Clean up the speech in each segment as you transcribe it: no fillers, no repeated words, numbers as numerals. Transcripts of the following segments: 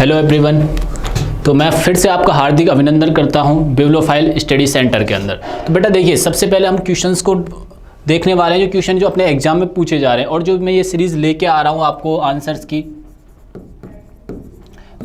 Hello everyone. तो मैं फिर से आपका हार्दिक अभिनंदन करता हूं बिब्लियोफाइल स्टडी सेंटर के अंदर। तो बेटा देखिए, सबसे पहले हम क्वेश्चंस को देखने वाले हैं, जो क्वेश्चन जो अपने एग्जाम में पूछे जा रहे हैं और जो मैं ये सीरीज़ लेके आ रहा हूं आपको आंसर्स की।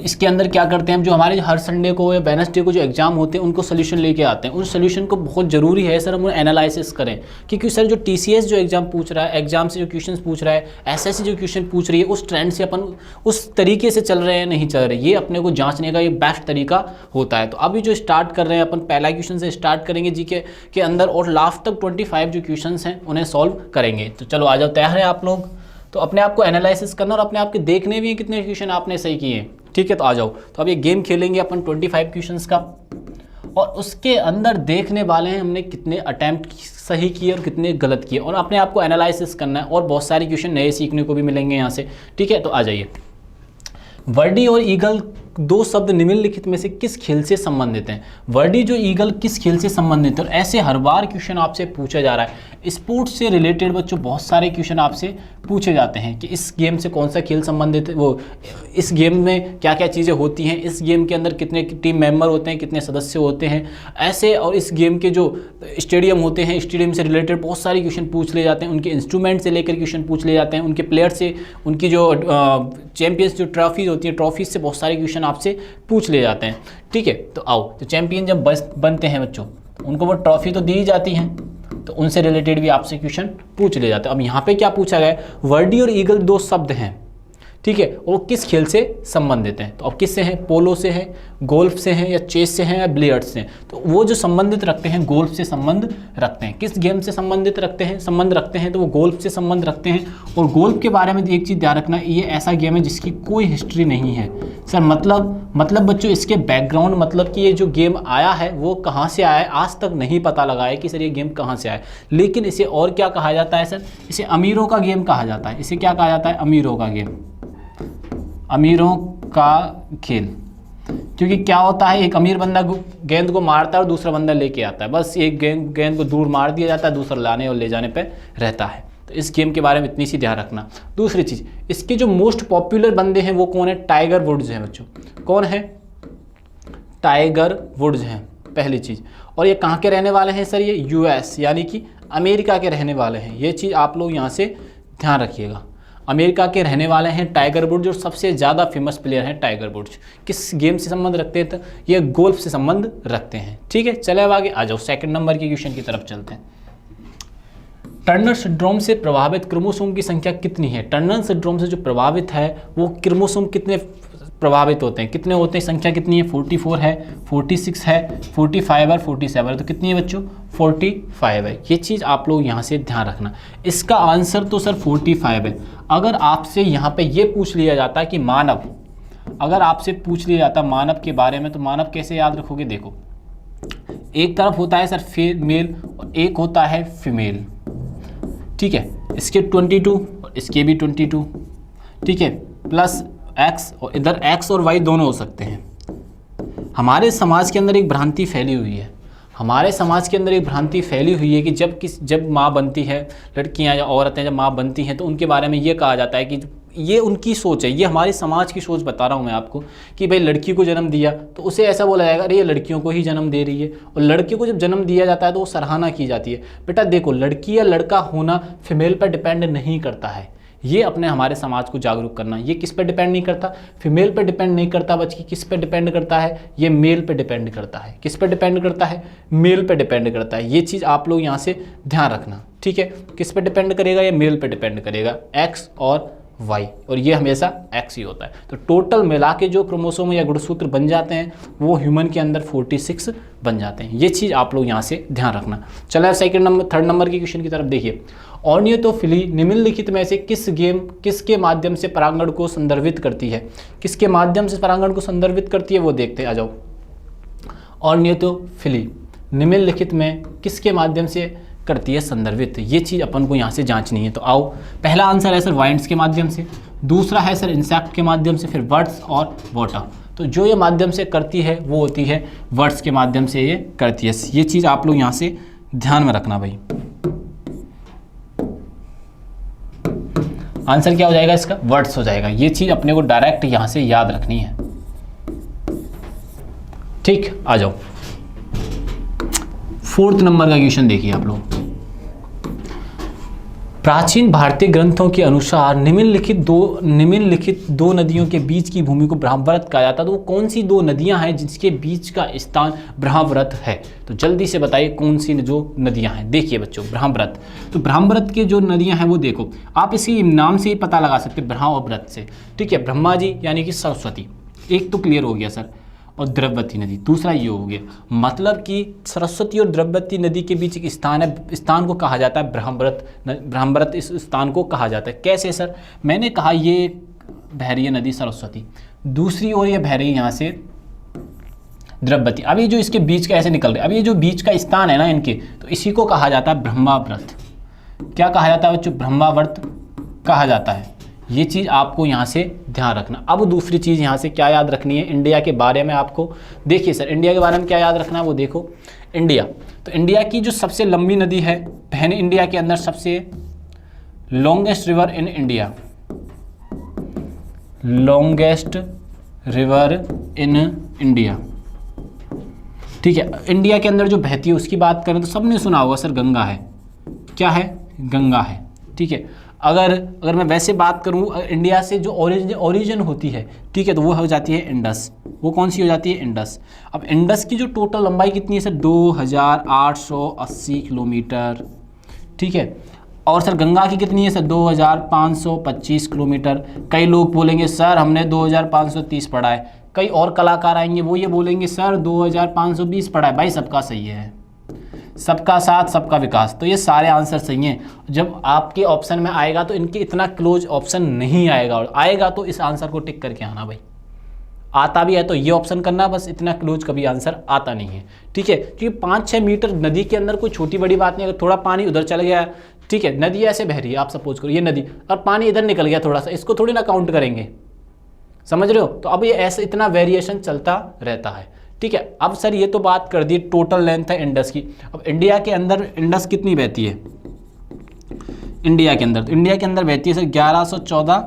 इसके अंदर क्या करते हैं हम, जो हमारे हर संडे को या वेडनेसडे को जो एग्जाम होते हैं उनको सोल्यूशन लेके आते हैं। उन सोल्यूशन को बहुत ज़रूरी है सर हम उन्हें एनालिसिस करें, क्योंकि सर जो टीसीएस जो एग्जाम पूछ रहा है, एग्जाम से जो क्वेश्चन पूछ रहा है, एसएससी जो क्वेश्चन पूछ रही है, उस ट्रेंड से अपन उस तरीके से चल रहे हैं नहीं चल रहे, ये अपने को जांचने का ये बेस्ट तरीका होता है। तो अभी जो स्टार्ट कर रहे हैं अपन, पहला क्वेश्चन से स्टार्ट करेंगे जीके के अंदर और लास्ट तक 25 जो क्वेश्चन हैं उन्हें सॉल्व करेंगे। तो चलो आ जाओ, तैयार है आप लोग? तो अपने आप को एनालिसिस करना और अपने आप के देखने भी कितने क्वेश्चन आपने सही किए, ठीक है? तो आ जाओ। तो अब ये गेम खेलेंगे अपन 25 क्वेश्चंस का, और उसके अंदर देखने वाले हैं हमने कितने अटैम्प्ट सही किए और कितने गलत किए, और अपने आप को एनालिसिस करना है। और बहुत सारे क्वेश्चन नए सीखने को भी मिलेंगे यहाँ से, ठीक है? तो आ जाइए। वर्डी और ईगल दो शब्द निम्नलिखित में से किस खेल से संबंधित हैं? वर्डी जो ईगल किस खेल से संबंधित है? और ऐसे हर बार क्वेश्चन आपसे पूछा जा रहा है। स्पोर्ट्स से रिलेटेड बच्चों बहुत सारे क्वेश्चन आपसे पूछे जाते हैं कि इस गेम से कौन सा खेल संबंधित है, वो इस गेम में क्या क्या चीज़ें होती हैं, इस गेम के अंदर कितने टीम मेंबर होते हैं, कितने सदस्य होते हैं, ऐसे। और इस गेम के जो स्टेडियम होते हैं, स्टेडियम से रिलेटेड बहुत सारे क्वेश्चन पूछ लिए जाते हैं। उनके इंस्ट्रूमेंट से लेकर क्वेश्चन पूछ लिए जाते हैं, उनके प्लेयर से, उनकी जो चैंपियंस जो ट्रॉफीज होती हैं, ट्रॉफीज से बहुत सारे क्वेश्चन आपसे पूछ लिए जाते हैं, ठीक है? तो आओ, तो चैंपियन जब बनते हैं बच्चों, उनको वो ट्रॉफी तो दी जाती हैं, तो उनसे रिलेटेड भी आपसे क्वेश्चन पूछ लिए जाते हैं। अब यहाँ पे क्या पूछा गया है? वर्डी और ईगल दो शब्द हैं, ठीक है, और वो किस खेल से संबंधित हैं? तो अब किससे हैं? पोलो से है, गोल्फ से हैं, या चेस से हैं, या बिलियर्ड्स से हैं? तो वो जो संबंधित रखते हैं, गोल्फ से संबंध रखते हैं। किस गेम से संबंधित रखते हैं? संबंध रखते हैं तो वो गोल्फ से संबंध रखते हैं। और गोल्फ के बारे में एक चीज़ ध्यान रखना, ये ऐसा गेम है जिसकी कोई हिस्ट्री नहीं है सर। मतलब बच्चों इसके बैकग्राउंड, मतलब कि ये जो गेम आया है वो कहाँ से आया है, आज तक नहीं पता लगा है कि सर ये गेम कहाँ से आया है। लेकिन इसे और क्या कहा जाता है सर? इसे अमीरों का गेम कहा जाता है। इसे क्या कहा जाता है? अमीरों का गेम, अमीरों का खेल। क्योंकि क्या होता है, एक अमीर बंदा गेंद को मारता है और दूसरा बंदा लेके आता है, बस एक गेंद को दूर मार दिया जाता है, दूसरा लाने और ले जाने पे रहता है। तो इस गेम के बारे में इतनी सी ध्यान रखना। दूसरी चीज़, इसके जो मोस्ट पॉपुलर बंदे हैं वो कौन है? टाइगर वुड्स हैं बच्चों। कौन है? टाइगर वुड्स हैं, पहली चीज़। और ये कहाँ के रहने वाले हैं सर? ये यूएस यानी कि अमेरिका के रहने वाले हैं। ये चीज़ आप लोग यहाँ से ध्यान रखिएगा, अमेरिका के रहने वाले हैं टाइगर वुड्स, जो सबसे ज़्यादा फेमस प्लेयर हैं टाइगर वुड्स। किस गेम से संबंध रखते हैं? तो ये गोल्फ से संबंध रखते हैं, ठीक है? चले अब आगे आ जाओ, सेकंड नंबर के क्वेश्चन की तरफ चलते हैं। टर्नर सिंड्रोम से प्रभावित क्रोमोसोम की संख्या कितनी है? टर्नर सिंड्रोम से जो प्रभावित है वो क्रोमोसोम कितने प्रभावित होते हैं, कितने होते हैं, संख्या कितनी है? 44 है, 46 है, 45 और 47 है। तो कितनी है बच्चों? 45 है। ये चीज़ आप लोग यहाँ से ध्यान रखना। इसका आंसर तो सर 45 है। अगर आपसे यहाँ पे ये पूछ लिया जाता है कि मानव, अगर आपसे पूछ लिया जाता मानव के बारे में, तो मानव कैसे याद रखोगे? देखो, एक तरफ होता है सर मेल और एक होता है फीमेल, ठीक है? इसके 22 और इसके भी 22, ठीक है, प्लस एक्स, और इधर एक्स और वाई दोनों हो सकते हैं। हमारे समाज के अंदर एक भ्रांति फैली हुई है, हमारे समाज के अंदर एक भ्रांति फैली हुई है कि जब माँ बनती है, लड़कियाँ या औरतें जब माँ बनती हैं, तो उनके बारे में ये कहा जाता है कि ये उनकी सोच है, ये हमारी समाज की सोच बता रहा हूँ मैं आपको, कि भाई लड़की को जन्म दिया तो उसे ऐसा बोला जाएगा, अरे ये लड़कियों को ही जन्म दे रही है। और लड़की को जब जन्म दिया जाता है तो वो सराहना की जाती है। बेटा देखो, लड़की या लड़का होना फीमेल पर डिपेंड नहीं करता है। ये अपने हमारे समाज को जागरूक करना, ये किस पे डिपेंड नहीं करता? फीमेल पे डिपेंड नहीं करता बच्ची, किस पे डिपेंड करता है? ये मेल पे डिपेंड करता है। किस पे डिपेंड करता है? मेल पे डिपेंड करता है। ये चीज़ आप लोग यहाँ से ध्यान रखना, ठीक है? किस पे डिपेंड करेगा? ये मेल पे डिपेंड करेगा, एक्स और वाई, और ये हमेशा एक्स ही होता है। तो टोटल मिला के जो क्रोमोसोम या गुणसूत्र बन जाते हैं वो ह्यूमन के अंदर 46 बन जाते हैं। ये चीज़ आप लोग यहाँ से ध्यान रखना। चलो थर्ड नंबर के क्वेश्चन की तरफ देखिए। ऑर्नियोटोफिली निम्नलिखित में से किसके माध्यम से परागण को संदर्भित करती है? किसके माध्यम से परागण को संदर्भित करती है वो देखते हैं, आ जाओ। ऑर्नियोटोफिली निम्नलिखित में किसके माध्यम से करती है संदर्भित? ये चीज़ अपन को यहाँ से जांचनी है। तो आओ, पहला आंसर है सर वाइंड्स के माध्यम से, दूसरा है सर इंसेक्ट के माध्यम से, फिर बर्ड्स और वाटर। तो जो ये माध्यम से करती है वो होती है वर्ड्स के माध्यम से ये करती है। ये चीज़ आप लोग यहाँ से ध्यान में रखना भाई। आंसर क्या हो जाएगा इसका? वर्ड्स हो जाएगा। ये चीज़ अपने को डायरेक्ट यहाँ से याद रखनी है। ठीक, आ जाओ 4th नंबर का क्वेश्चन देखिए आप लोग। प्राचीन भारतीय ग्रंथों के अनुसार निम्नलिखित दो नदियों के बीच की भूमि को ब्रह्मवृत कहा जाता है। तो वो कौन सी दो नदियां हैं जिसके बीच का स्थान ब्रह्मवृत है? तो जल्दी से बताइए कौन सी जो नदियां हैं। देखिए बच्चों, ब्रह्मवृत, तो ब्रह्मवृत के जो नदियां हैं वो देखो, आप इसी नाम से ही पता लगा सकते हैं, ब्रह्मवृत से। ठीक है, ब्रह्मा जी यानी कि सरस्वती, एक तो क्लियर हो गया सर, और द्रव्यवती नदी दूसरा ये हो गया। मतलब कि सरस्वती और द्रव्यवती नदी के बीच एक स्थान है, स्थान को कहा जाता है ब्रह्मवृत। ब्रह्मवृत इस स्थान को कहा जाता है। कैसे सर? मैंने कहा ये बह रही है नदी सरस्वती, दूसरी ओर ये बह रही है यहाँ से द्रव्यवती। अब ये जो इसके बीच का ऐसे निकल रहे, अब ये जो बीच का स्थान है ना इनके, तो इसी को कहा जाता है ब्रह्मवृत। क्या कहा जाता है बच्चों? ब्रह्मवृत कहा जाता है। ये चीज़ आपको यहाँ से ध्यान रखना। अब दूसरी चीज़ यहाँ से क्या याद रखनी है इंडिया के बारे में आपको। देखिए सर, इंडिया के बारे में क्या याद रखना है वो देखो। इंडिया, तो इंडिया की जो सबसे लंबी नदी है बहन, इंडिया के अंदर सबसे longest river in India, longest river in India. ठीक है, इंडिया के अंदर जो बहती है उसकी बात करें तो सबने सुना होगा सर, गंगा है। क्या है? गंगा है। ठीक है, अगर मैं वैसे बात करूं, इंडिया से जो ओरिजिन होती है, ठीक है, तो वो हो जाती है इंडस। वो कौन सी हो जाती है? इंडस। अब इंडस की जो टोटल लंबाई कितनी है सर? 2880 किलोमीटर। ठीक है, और सर गंगा की कितनी है सर? 2525 किलोमीटर। कई लोग बोलेंगे सर हमने 2530 पढ़ा है। कई और कलाकार आएंगे वो ये बोलेंगे सर 2520 पढ़ा है। भाई सबका सही है, सबका साथ सबका विकास, तो ये सारे आंसर सही हैं। जब आपके ऑप्शन में आएगा तो इनके इतना क्लोज ऑप्शन नहीं आएगा, और आएगा तो इस आंसर को टिक करके आना भाई। आता भी है तो ये ऑप्शन करना, बस इतना क्लोज कभी आंसर आता नहीं है। ठीक है, क्योंकि 5-6 मीटर नदी के अंदर कोई छोटी बड़ी बात नहीं। अगर थोड़ा पानी उधर चल गया, ठीक है, नदी ऐसे बह रही है, आप सपोज करो ये नदी, और पानी इधर निकल गया थोड़ा सा, इसको थोड़ी ना काउंट करेंगे, समझ रहे हो? तो अब ये ऐसे इतना वेरिएशन चलता रहता है। ठीक है, अब सर ये तो बात कर दी टोटल लेंथ है इंडस की। अब इंडिया के अंदर इंडस कितनी बहती है इंडिया के अंदर? तो इंडिया के अंदर बहती है सर 1114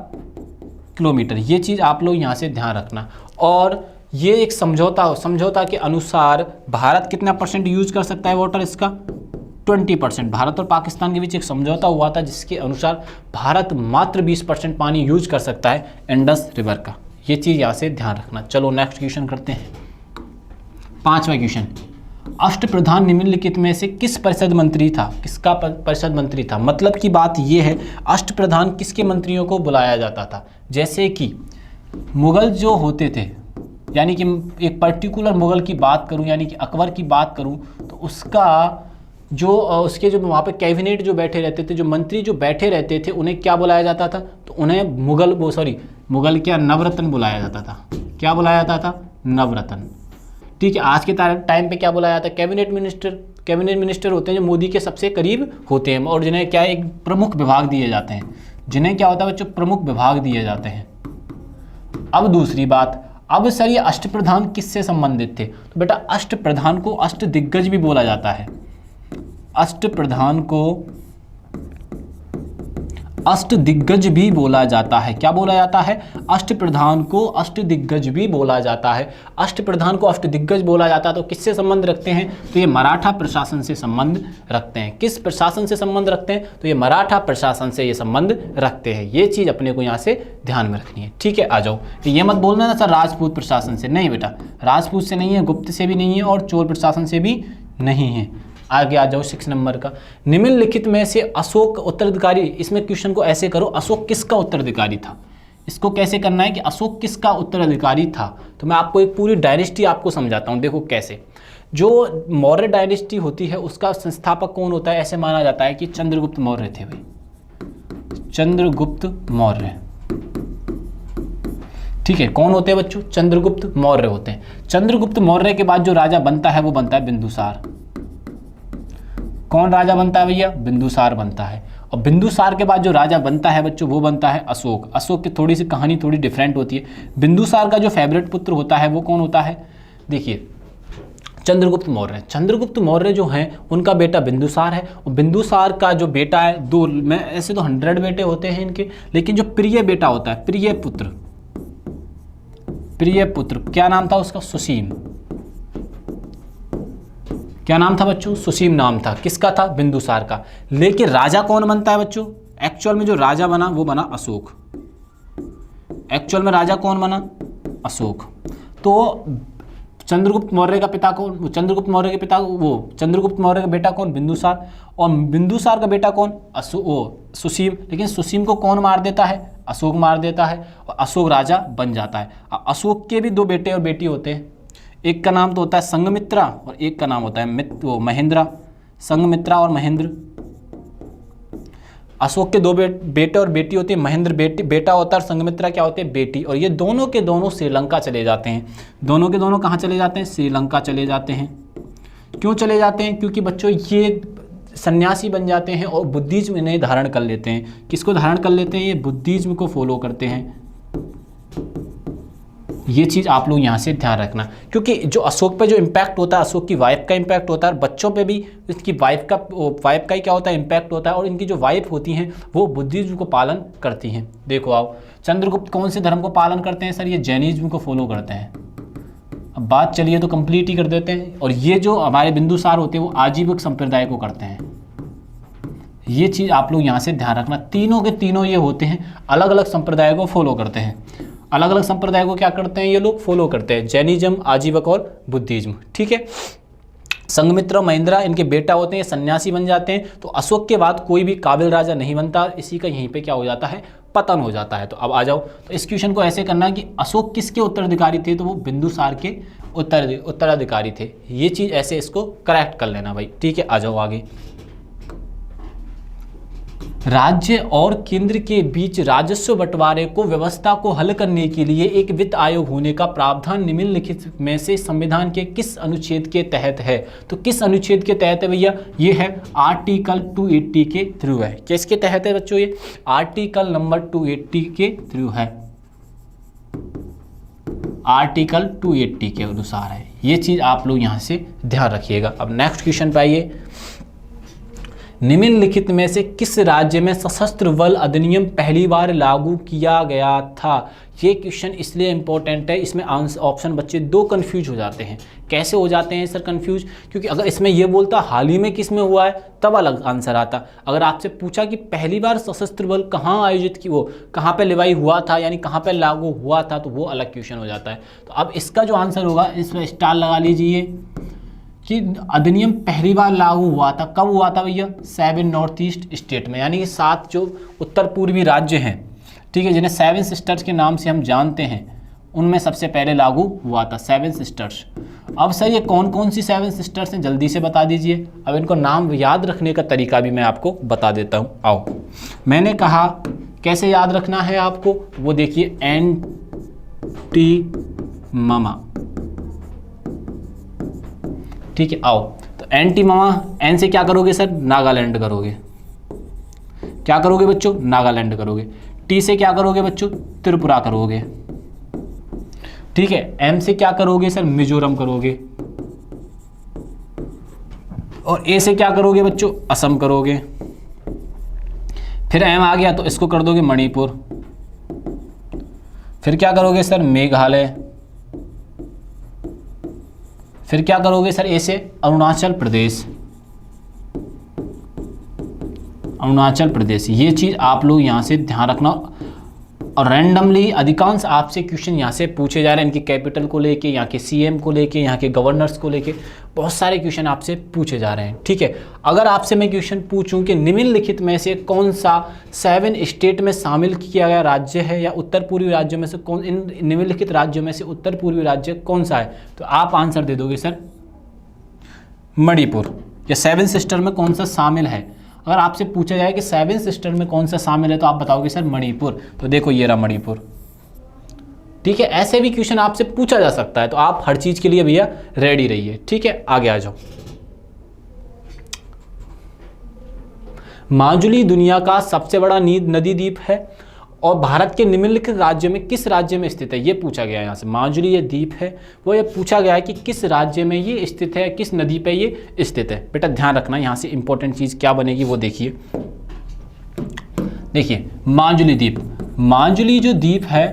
किलोमीटर। ये चीज़ आप लोग यहाँ से ध्यान रखना। और ये एक समझौता के अनुसार भारत कितना % यूज कर सकता है वाटर? इसका 20%। भारत और पाकिस्तान के बीच एक समझौता हुआ था जिसके अनुसार भारत मात्र 20% पानी यूज कर सकता है इंडस रिवर का। ये चीज़ यहाँ से ध्यान रखना। चलो नेक्स्ट क्वेश्चन करते हैं। 5वां क्वेश्चन, अष्टप्रधान निम्नलिखित में से किस परिषद मंत्री था? किसका परिषद मंत्री था? मतलब की बात यह है, अष्टप्रधान किसके मंत्रियों को बुलाया जाता था? जैसे कि मुगल जो होते थे, यानी कि एक पर्टिकुलर मुगल की बात करूं, यानी कि अकबर की बात करूं, तो उसके जो वहाँ पे कैबिनेट जो बैठे रहते थे, जो मंत्री जो बैठे रहते थे, उन्हें क्या बुलाया जाता था? तो उन्हें मुगल क्या, नवरत्न बुलाया जाता था। क्या बुलाया जाता था? नवरत्न। ठीक है, आज के टाइम पे क्या बुलाया जाता है? Cabinet minister. कैबिनेट मिनिस्टर होते हैं जो मोदी के सबसे करीब होते हैं, और जिन्हें क्या एक प्रमुख विभाग दिए जाते हैं। जिन्हें क्या होता है बच्चों? प्रमुख विभाग दिए जाते हैं। अब दूसरी बात, अब सर ये अष्टप्रधान किससे संबंधित थे? तो बेटा अष्टप्रधान को अष्टदिग्गज भी बोला जाता है। अष्टप्रधान को अष्टदिग्गज भी बोला जाता है। क्या बोला जाता है? अष्टप्रधान को अष्टदिग्गज भी बोला जाता है। अष्टप्रधान को अष्टदिग्गज बोला जाता है तो किससे संबंध रखते हैं? तो ये मराठा प्रशासन से संबंध रखते हैं। किस प्रशासन से संबंध रखते हैं? तो ये मराठा प्रशासन से ये संबंध रखते हैं। ये चीज़ अपने को यहाँ से ध्यान में रखनी है। ठीक है, आ जाओ। तो ये मत बोलना ना सर राजपूत प्रशासन से, नहीं बेटा, राजपूत से नहीं है, गुप्त से भी नहीं है, और चोल प्रशासन से भी नहीं है। आगे आ जाओ 6 नंबर का, निम्नलिखित में से अशोक उत्तराधिकारी। इसमें क्वेश्चन को ऐसे करो, अशोक किसका उत्तराधिकारी था? इसको कैसे करना है कि अशोक किसका उत्तराधिकारी था? तो मैं आपको एक पूरी डायनेस्टी आपको समझाता हूँ। देखो कैसे, जो मौर्य डायनेस्टी होती है उसका संस्थापक कौन होता है? ऐसे माना जाता है कि चंद्रगुप्त मौर्य थे भाई, चंद्रगुप्त मौर्य। ठीक है, कौन होते हैं बच्चों? चंद्रगुप्त मौर्य होते हैं। चंद्रगुप्त मौर्य के बाद जो राजा बनता है वो बनता है बिंदुसार। कौन राजा बनता है भैया? बिंदुसार बनता है। और बिंदुसार के बाद जो राजा बनता है बच्चों वो बनता है अशोक। अशोक की थोड़ी सी कहानी थोड़ी डिफरेंट होती है। बिंदुसार का जो फेवरेट पुत्र होता है वो कौन होता है? देखिए, चंद्रगुप्त मौर्य। चंद्रगुप्त मौर्य जो हैं उनका बेटा बिंदुसार है, और बिंदुसार का जो बेटा है, दो में ऐसे तो 100 बेटे होते हैं इनके, लेकिन जो प्रिय बेटा होता है, प्रिय पुत्र, क्या नाम था उसका? सुसीम। क्या नाम था बच्चों? सुसीम नाम था। किसका था? बिंदुसार का। लेकिन राजा कौन बनता है बच्चों? एक्चुअल में जो राजा बना वो बना अशोक। एक्चुअल में राजा कौन बना? अशोक। तो चंद्रगुप्त मौर्य का पिता कौन? चंद्रगुप्त मौर्य के पिता चंद्रगुप्त मौर्य का बेटा कौन? बिंदुसार। और बिंदुसार का बेटा कौन? सुसीम। लेकिन सुसीम को कौन मार देता है? अशोक मार देता है और अशोक राजा बन जाता है। अशोक के भी दो बेटे और बेटी होते हैं। एक का नाम तो होता है संघमित्रा और एक का नाम होता है महेंद्रा। संघमित्रा और महेंद्र। अशोक के दो बेटे और बेटी होती है। महेंद्र बेटा होता है और संघमित्रा क्या होते हैं? बेटी। और ये दोनों के दोनों श्रीलंका चले जाते हैं। दोनों के दोनों कहाँ चले जाते हैं? श्रीलंका चले जाते हैं। क्यों चले जाते हैं? क्योंकि बच्चों ये सन्यासी बन जाते हैं और बुद्धिज्म इन्हें धारण कर लेते हैं। किसको धारण कर लेते हैं? ये बुद्धिज्म को फॉलो करते हैं। ये चीज़ आप लोग यहाँ से ध्यान रखना, क्योंकि जो अशोक पे जो इम्पैक्ट होता है, अशोक की वाइफ का इम्पैक्ट होता है, बच्चों पे भी इसकी वाइफ का ही क्या होता है? इम्पैक्ट होता है। और इनकी जो वाइफ होती हैं वो बुद्धिज्म को पालन करती हैं। देखो आओ, चंद्रगुप्त कौन से धर्म को पालन करते हैं सर? ये जैनिज्म को फॉलो करते हैं। अब बात चलिए तो कंप्लीट ही कर देते हैं। और ये जो हमारे बिंदुसार होते हैं वो आजीविक संप्रदाय को करते हैं। ये चीज़ आप लोग यहाँ से ध्यान रखना। तीनों के तीनों ये होते हैं अलग अलग संप्रदाय को फॉलो करते हैं। अलग अलग संप्रदाय को क्या करते हैं ये लोग? फॉलो करते हैं। जैनिज्म, आजीवक और बुद्धिज्म। ठीक है। संघमित्रा और महेंद्रा इनके बेटा होते हैं, सन्यासी बन जाते हैं। तो अशोक के बाद कोई भी काबिल राजा नहीं बनता। इसी का यहीं पे क्या हो जाता है? पतन हो जाता है। तो अब आ जाओ, तो इस क्वेश्चन को ऐसे करना कि अशोक किसके उत्तराधिकारी थे? तो वो बिंदुसार के उत्तराधिकारी थे। ये चीज़ ऐसे इसको करेक्ट कर लेना भाई। ठीक है, आ जाओ आगे। राज्य और केंद्र के बीच राजस्व बंटवारे को व्यवस्था को हल करने के लिए एक वित्त आयोग होने का प्रावधान निम्नलिखित में से संविधान के किस अनुच्छेद के तहत है? तो किस अनुच्छेद के तहत है भैया? ये है आर्टिकल 280 के थ्रू है। किसके तहत है बच्चों? ये आर्टिकल नंबर 280 के थ्रू है। आर्टिकल 280 के अनुसार है। ये चीज़ आप लोग यहाँ से ध्यान रखिएगा। अब नेक्स्ट क्वेश्चन पे आइए। निम्नलिखित में से किस राज्य में सशस्त्र बल अधिनियम पहली बार लागू किया गया था? ये क्वेश्चन इसलिए इंपॉर्टेंट है, इसमें ऑप्शन बच्चे दो कंफ्यूज हो जाते हैं। कैसे हो जाते हैं सर कंफ्यूज? क्योंकि अगर इसमें ये बोलता हाल ही में किस में हुआ है तब अलग आंसर आता। अगर आपसे पूछा कि पहली बार सशस्त्र बल कहाँ आयोजित की, वो कहाँ पे लिवाई हुआ था, यानी कहाँ पे लागू हुआ था, तो वो अलग क्वेश्चन हो जाता है। तो अब इसका जो आंसर होगा इसमें स्टार लगा लीजिए कि अधिनियम पहली बार लागू हुआ था। कब हुआ था भैया? 7 नॉर्थ ईस्ट स्टेट में, यानी कि 7 जो उत्तर पूर्वी राज्य हैं, ठीक है, जिन्हें 7 सिस्टर्स के नाम से हम जानते हैं, उनमें सबसे पहले लागू हुआ था 7 सिस्टर्स। अब सर ये कौन कौन सी 7 सिस्टर्स हैं जल्दी से बता दीजिए। अब इनको नाम याद रखने का तरीका भी मैं आपको बता देता हूँ। आओ, मैंने कहा कैसे याद रखना है आपको, वो देखिए एंटी मामा। ठीक है, आओ तो एंटी मामा, एन से क्या करोगे सर? नागालैंड करोगे। क्या करोगे बच्चों? नागालैंड करोगे। टी से क्या करोगे बच्चों? त्रिपुरा करोगे। ठीक है, एम से क्या करोगे सर? मिजोरम करोगे। और ए से क्या करोगे बच्चों? असम करोगे। फिर एम आ गया तो इसको कर दोगे मणिपुर। फिर क्या करोगे सर? मेघालय। फिर क्या करोगे सर? ए से अरुणाचल प्रदेश। अरुणाचल प्रदेश। ये चीज़ आप लोग यहाँ से ध्यान रखना। और रैंडमली अधिकांश आपसे क्वेश्चन यहाँ से पूछे जा रहे हैं, इनकी कैपिटल को लेके, यहाँ के सीएम को लेके, यहाँ के गवर्नर्स को लेके बहुत सारे क्वेश्चन आपसे पूछे जा रहे हैं। ठीक है, अगर आपसे मैं क्वेश्चन पूछूं कि निम्नलिखित में से कौन सा 7 स्टेट में शामिल किया गया राज्य है, या उत्तर पूर्वी राज्यों में से कौन, इन निम्नलिखित राज्यों में से उत्तर पूर्वी राज्य कौन सा है, तो आप आंसर दे दोगे सर मणिपुर। या 7 सिस्टर में कौन सा शामिल है? अगर आपसे पूछा जाए कि 7 सिस्टर में कौन सा शामिल है तो आप बताओगे सर मणिपुर। तो देखो ये रहा मणिपुर। ठीक है, ऐसे भी क्वेश्चन आपसे पूछा जा सकता है, तो आप हर चीज के लिए भैया रेडी रहिए। ठीक है, आगे आ जाओ। माजुली दुनिया का सबसे बड़ा नदी द्वीप है और भारत के निम्नलिखित राज्य में किस राज्य में स्थित है? ये पूछा गया है यहाँ से। माजुली ये द्वीप है, वो ये पूछा गया है कि किस राज्य में ये स्थित है, किस नदी पे ये स्थित है। बेटा ध्यान रखना, यहाँ से इंपॉर्टेंट चीज़ क्या बनेगी वो देखिए। देखिए माजुली द्वीप, माजुली जो द्वीप है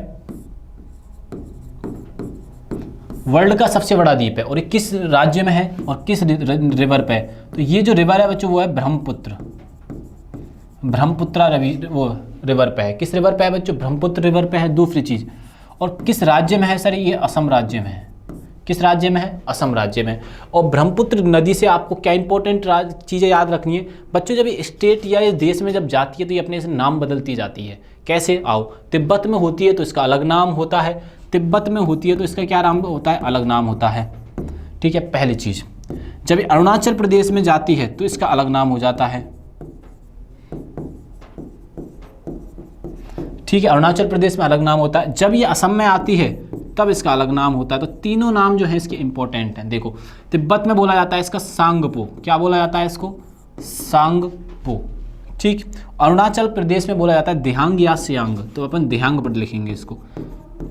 वर्ल्ड का सबसे बड़ा द्वीप है और ये किस राज्य में है और किस रिवर पे है? तो ये जो रिवर है बच्चों वो है ब्रह्मपुत्र, ब्रह्मपुत्रा वो रिवर पे है। किस रिवर पे है बच्चों? ब्रह्मपुत्र रिवर पे है। दूसरी चीज़, और किस राज्य में है सर? ये असम राज्य में है। किस राज्य में है? असम राज्य में। और ब्रह्मपुत्र नदी से आपको क्या इंपॉर्टेंट चीज़ें याद रखनी है बच्चों? जब ये स्टेट या इस देश में जब जाती है तो ये अपने से नाम बदलती जाती है। कैसे? आओ, तिब्बत में होती है तो इसका अलग नाम होता है, तिब्बत में होती है तो इसका क्या नाम होता है? अलग नाम होता है। ठीक है, पहली चीज़। जब ये अरुणाचल प्रदेश में जाती है तो इसका अलग नाम हो जाता है। ठीक है, अरुणाचल प्रदेश में अलग नाम होता है। जब ये असम में आती है तब इसका अलग नाम होता है। तो तीनों नाम जो है इसके इंपॉर्टेंट हैं। देखो, तिब्बत में बोला जाता है इसका सांगपो। क्या बोला जाता है इसको? सांगपो। ठीक, अरुणाचल प्रदेश में बोला जाता है दिहांग या सियांग, तो अपन दिहांग पर लिखेंगे इसको।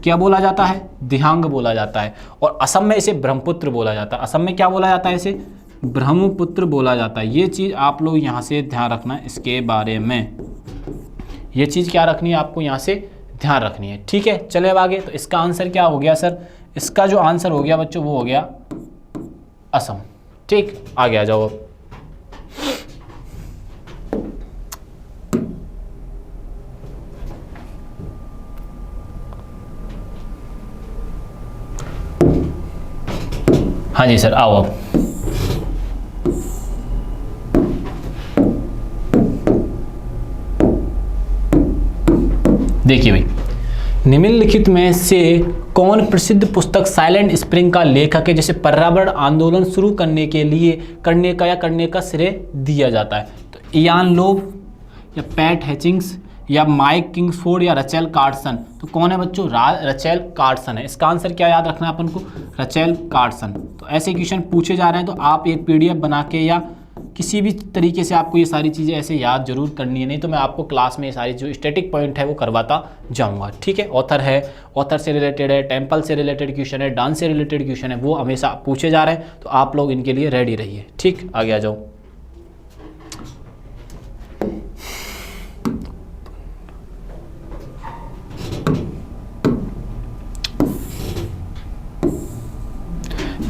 क्या बोला जाता है? दिहांग बोला जाता है। और असम में इसे ब्रह्मपुत्र बोला जाता है। असम में क्या बोला जाता है? इसे ब्रह्मपुत्र बोला जाता है। ये चीज़ आप लोग यहाँ से ध्यान रखना है इसके बारे में। ये चीज़ क्या रखनी है आपको? यहाँ से ध्यान रखनी है। ठीक है, चले अब आगे। तो इसका आंसर क्या हो गया सर? इसका जो आंसर हो गया बच्चों वो हो गया असम। ठीक, आगे आ जाओ अब। हाँ जी सर, आओ अब। देखिए भाई, निम्नलिखित में से कौन प्रसिद्ध पुस्तक साइलेंट स्प्रिंग का लेखक है जैसे पर्यावरण आंदोलन शुरू करने का श्रेय दिया जाता है? तो इयान लोब या पैट हेचिंग्स या माइक किंग्सफोर्ड या रचेल कार्सन? तो कौन है बच्चों? रचेल कार्सन है। इसका आंसर क्या याद रखना है अपन को? Rachel Carson. तो ऐसे क्वेश्चन पूछे जा रहे हैं तो आप एक पीडीएफ बना के या किसी भी तरीके से आपको ये सारी चीज़ें ऐसे याद जरूर करनी है, नहीं तो मैं आपको क्लास में ये सारी जो स्टैटिक पॉइंट है वो करवाता जाऊंगा। ठीक है, ऑथर है, ऑथर से रिलेटेड है, टेम्पल से रिलेटेड क्वेश्चन है, डांस से रिलेटेड क्वेश्चन है, वो हमेशा पूछे जा रहे हैं, तो आप लोग इनके लिए रेडी रहिए। ठीक, आगे आ जाओ।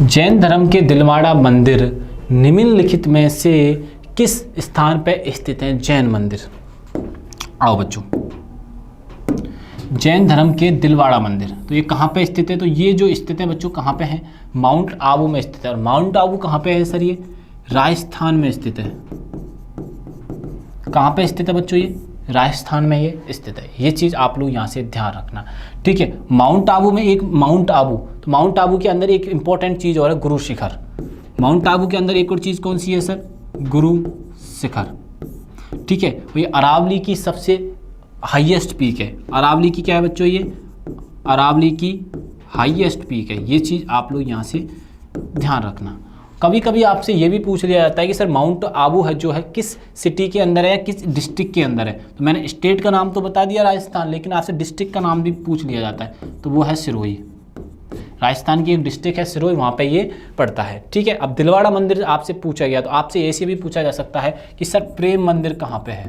जैन धर्म के दिलवाड़ा मंदिर निम्नलिखित में से किस स्थान पर स्थित है? जैन मंदिर। आओ बच्चों, जैन धर्म के दिलवाड़ा मंदिर, तो ये कहाँ पे स्थित है? तो ये जो स्थित है बच्चों कहाँ पे है? माउंट आबू में स्थित है। और माउंट आबू कहाँ पे है सर? ये राजस्थान में स्थित है। कहाँ पे स्थित है बच्चों? ये राजस्थान में ये स्थित है। ये चीज़ आप लोग यहाँ से ध्यान रखना। ठीक है, माउंट आबू में एक माउंट आबू, तो माउंट आबू के अंदर एक इंपॉर्टेंट चीज़ और है, गुरु शिखर। माउंट आबू के अंदर एक और चीज़ कौन सी है सर? गुरु शिखर। ठीक है, ये अरावली की सबसे हाईएस्ट पीक है। अरावली की क्या है बच्चों? ये अरावली की हाईएस्ट पीक है। ये चीज़ आप लोग यहाँ से ध्यान रखना। कभी कभी आपसे ये भी पूछ लिया जाता है कि सर माउंट आबू है जो है किस सिटी के अंदर है या किस डिस्ट्रिक्ट के अंदर है? तो मैंने स्टेट का नाम तो बता दिया राजस्थान, लेकिन आपसे डिस्ट्रिक्ट का नाम भी पूछ लिया जाता है, तो वो है सिरोही। राजस्थान की एक डिस्ट्रिक्ट है सिरोही, वहाँ पे ये पड़ता है। ठीक है, अब दिलवाड़ा मंदिर आपसे पूछा गया तो आपसे ऐसे भी पूछा जा सकता है कि सर प्रेम मंदिर कहाँ पे है?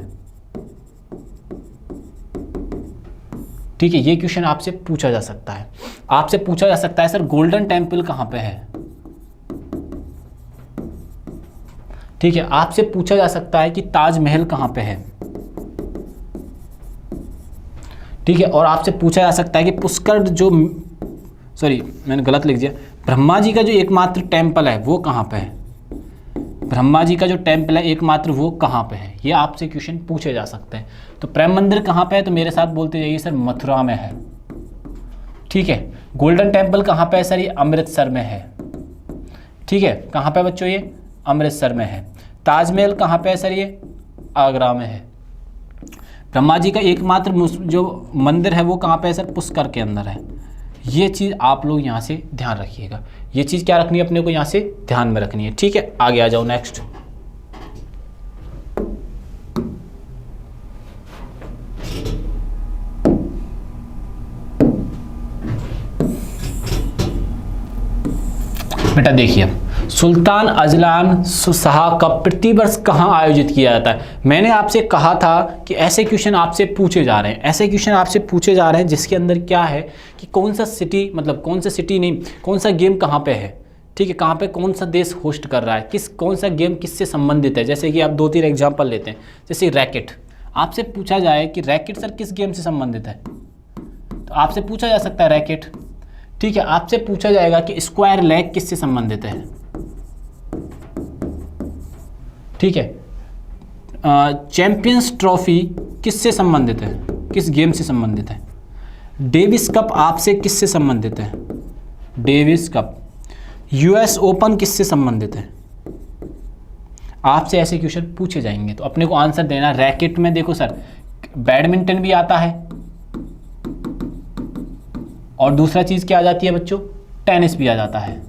ठीक है, ये क्वेश्चन आपसे पूछा जा सकता है। आपसे पूछा जा सकता है सर गोल्डन टेम्पल कहाँ पे है? ठीक है, आपसे पूछा जा सकता है कि ताजमहल कहाँ पे है? ठीक है, और आपसे पूछा जा सकता है कि पुष्कर जो, सॉरी मैंने गलत लिख दिया, ब्रह्मा जी का जो एकमात्र टेम्पल है वो कहाँ पे है? ब्रह्मा जी का जो टेम्पल है एकमात्र वो कहाँ पे है? ये आपसे क्वेश्चन पूछे जा सकते हैं। तो प्रेम मंदिर कहाँ पे है? तो मेरे साथ बोलते जाइए सर मथुरा में है। ठीक है, गोल्डन टेम्पल कहाँ पे है सर? ये अमृतसर में है। ठीक है, कहाँ पे बच्चों? ये अमृतसर में है। ताजमहल कहाँ पे है सर? ये आगरा में है। ब्रह्मा जी का एकमात्र जो मंदिर है वो कहाँ पे है सर? पुष्कर के अंदर है। ये चीज़ आप लोग यहाँ से ध्यान रखिएगा। ये चीज़ क्या रखनी है अपने को? यहाँ से ध्यान में रखनी है। ठीक है, आगे आ जाओ नेक्स्ट। बेटा देखिए, सुल्तान अजलान शाह का प्रतिवर्ष कहाँ आयोजित किया जाता है? मैंने आपसे कहा था कि ऐसे क्वेश्चन आपसे पूछे जा रहे हैं, ऐसे क्वेश्चन आपसे पूछे जा रहे हैं जिसके अंदर क्या है कि कौन सा सिटी, मतलब कौन सा सिटी नहीं, कौन सा गेम कहाँ पे है, ठीक है, कहाँ पे कौन सा देश होस्ट कर रहा है, कौन सा गेम किससे संबंधित है। जैसे कि आप 2-3 एग्जाम्पल लेते हैं, जैसे रैकेट, आपसे पूछा जाए कि रैकेट सर किस गेम से संबंधित है, तो आपसे पूछा जा सकता है रैकेट, ठीक है। आपसे पूछा जाएगा कि स्क्वायर लेग किससे संबंधित है, ठीक है। चैंपियंस ट्रॉफी किससे संबंधित है, किस गेम से संबंधित है। डेविस कप आपसे किससे संबंधित है, डेविस कप। यूएस ओपन किससे संबंधित है, आपसे ऐसे क्वेश्चन पूछे जाएंगे, तो अपने को आंसर देना। रैकेट में देखो सर बैडमिंटन भी आता है, और दूसरा चीज क्या आ जाती है बच्चों, टेनिस भी आ जाता है,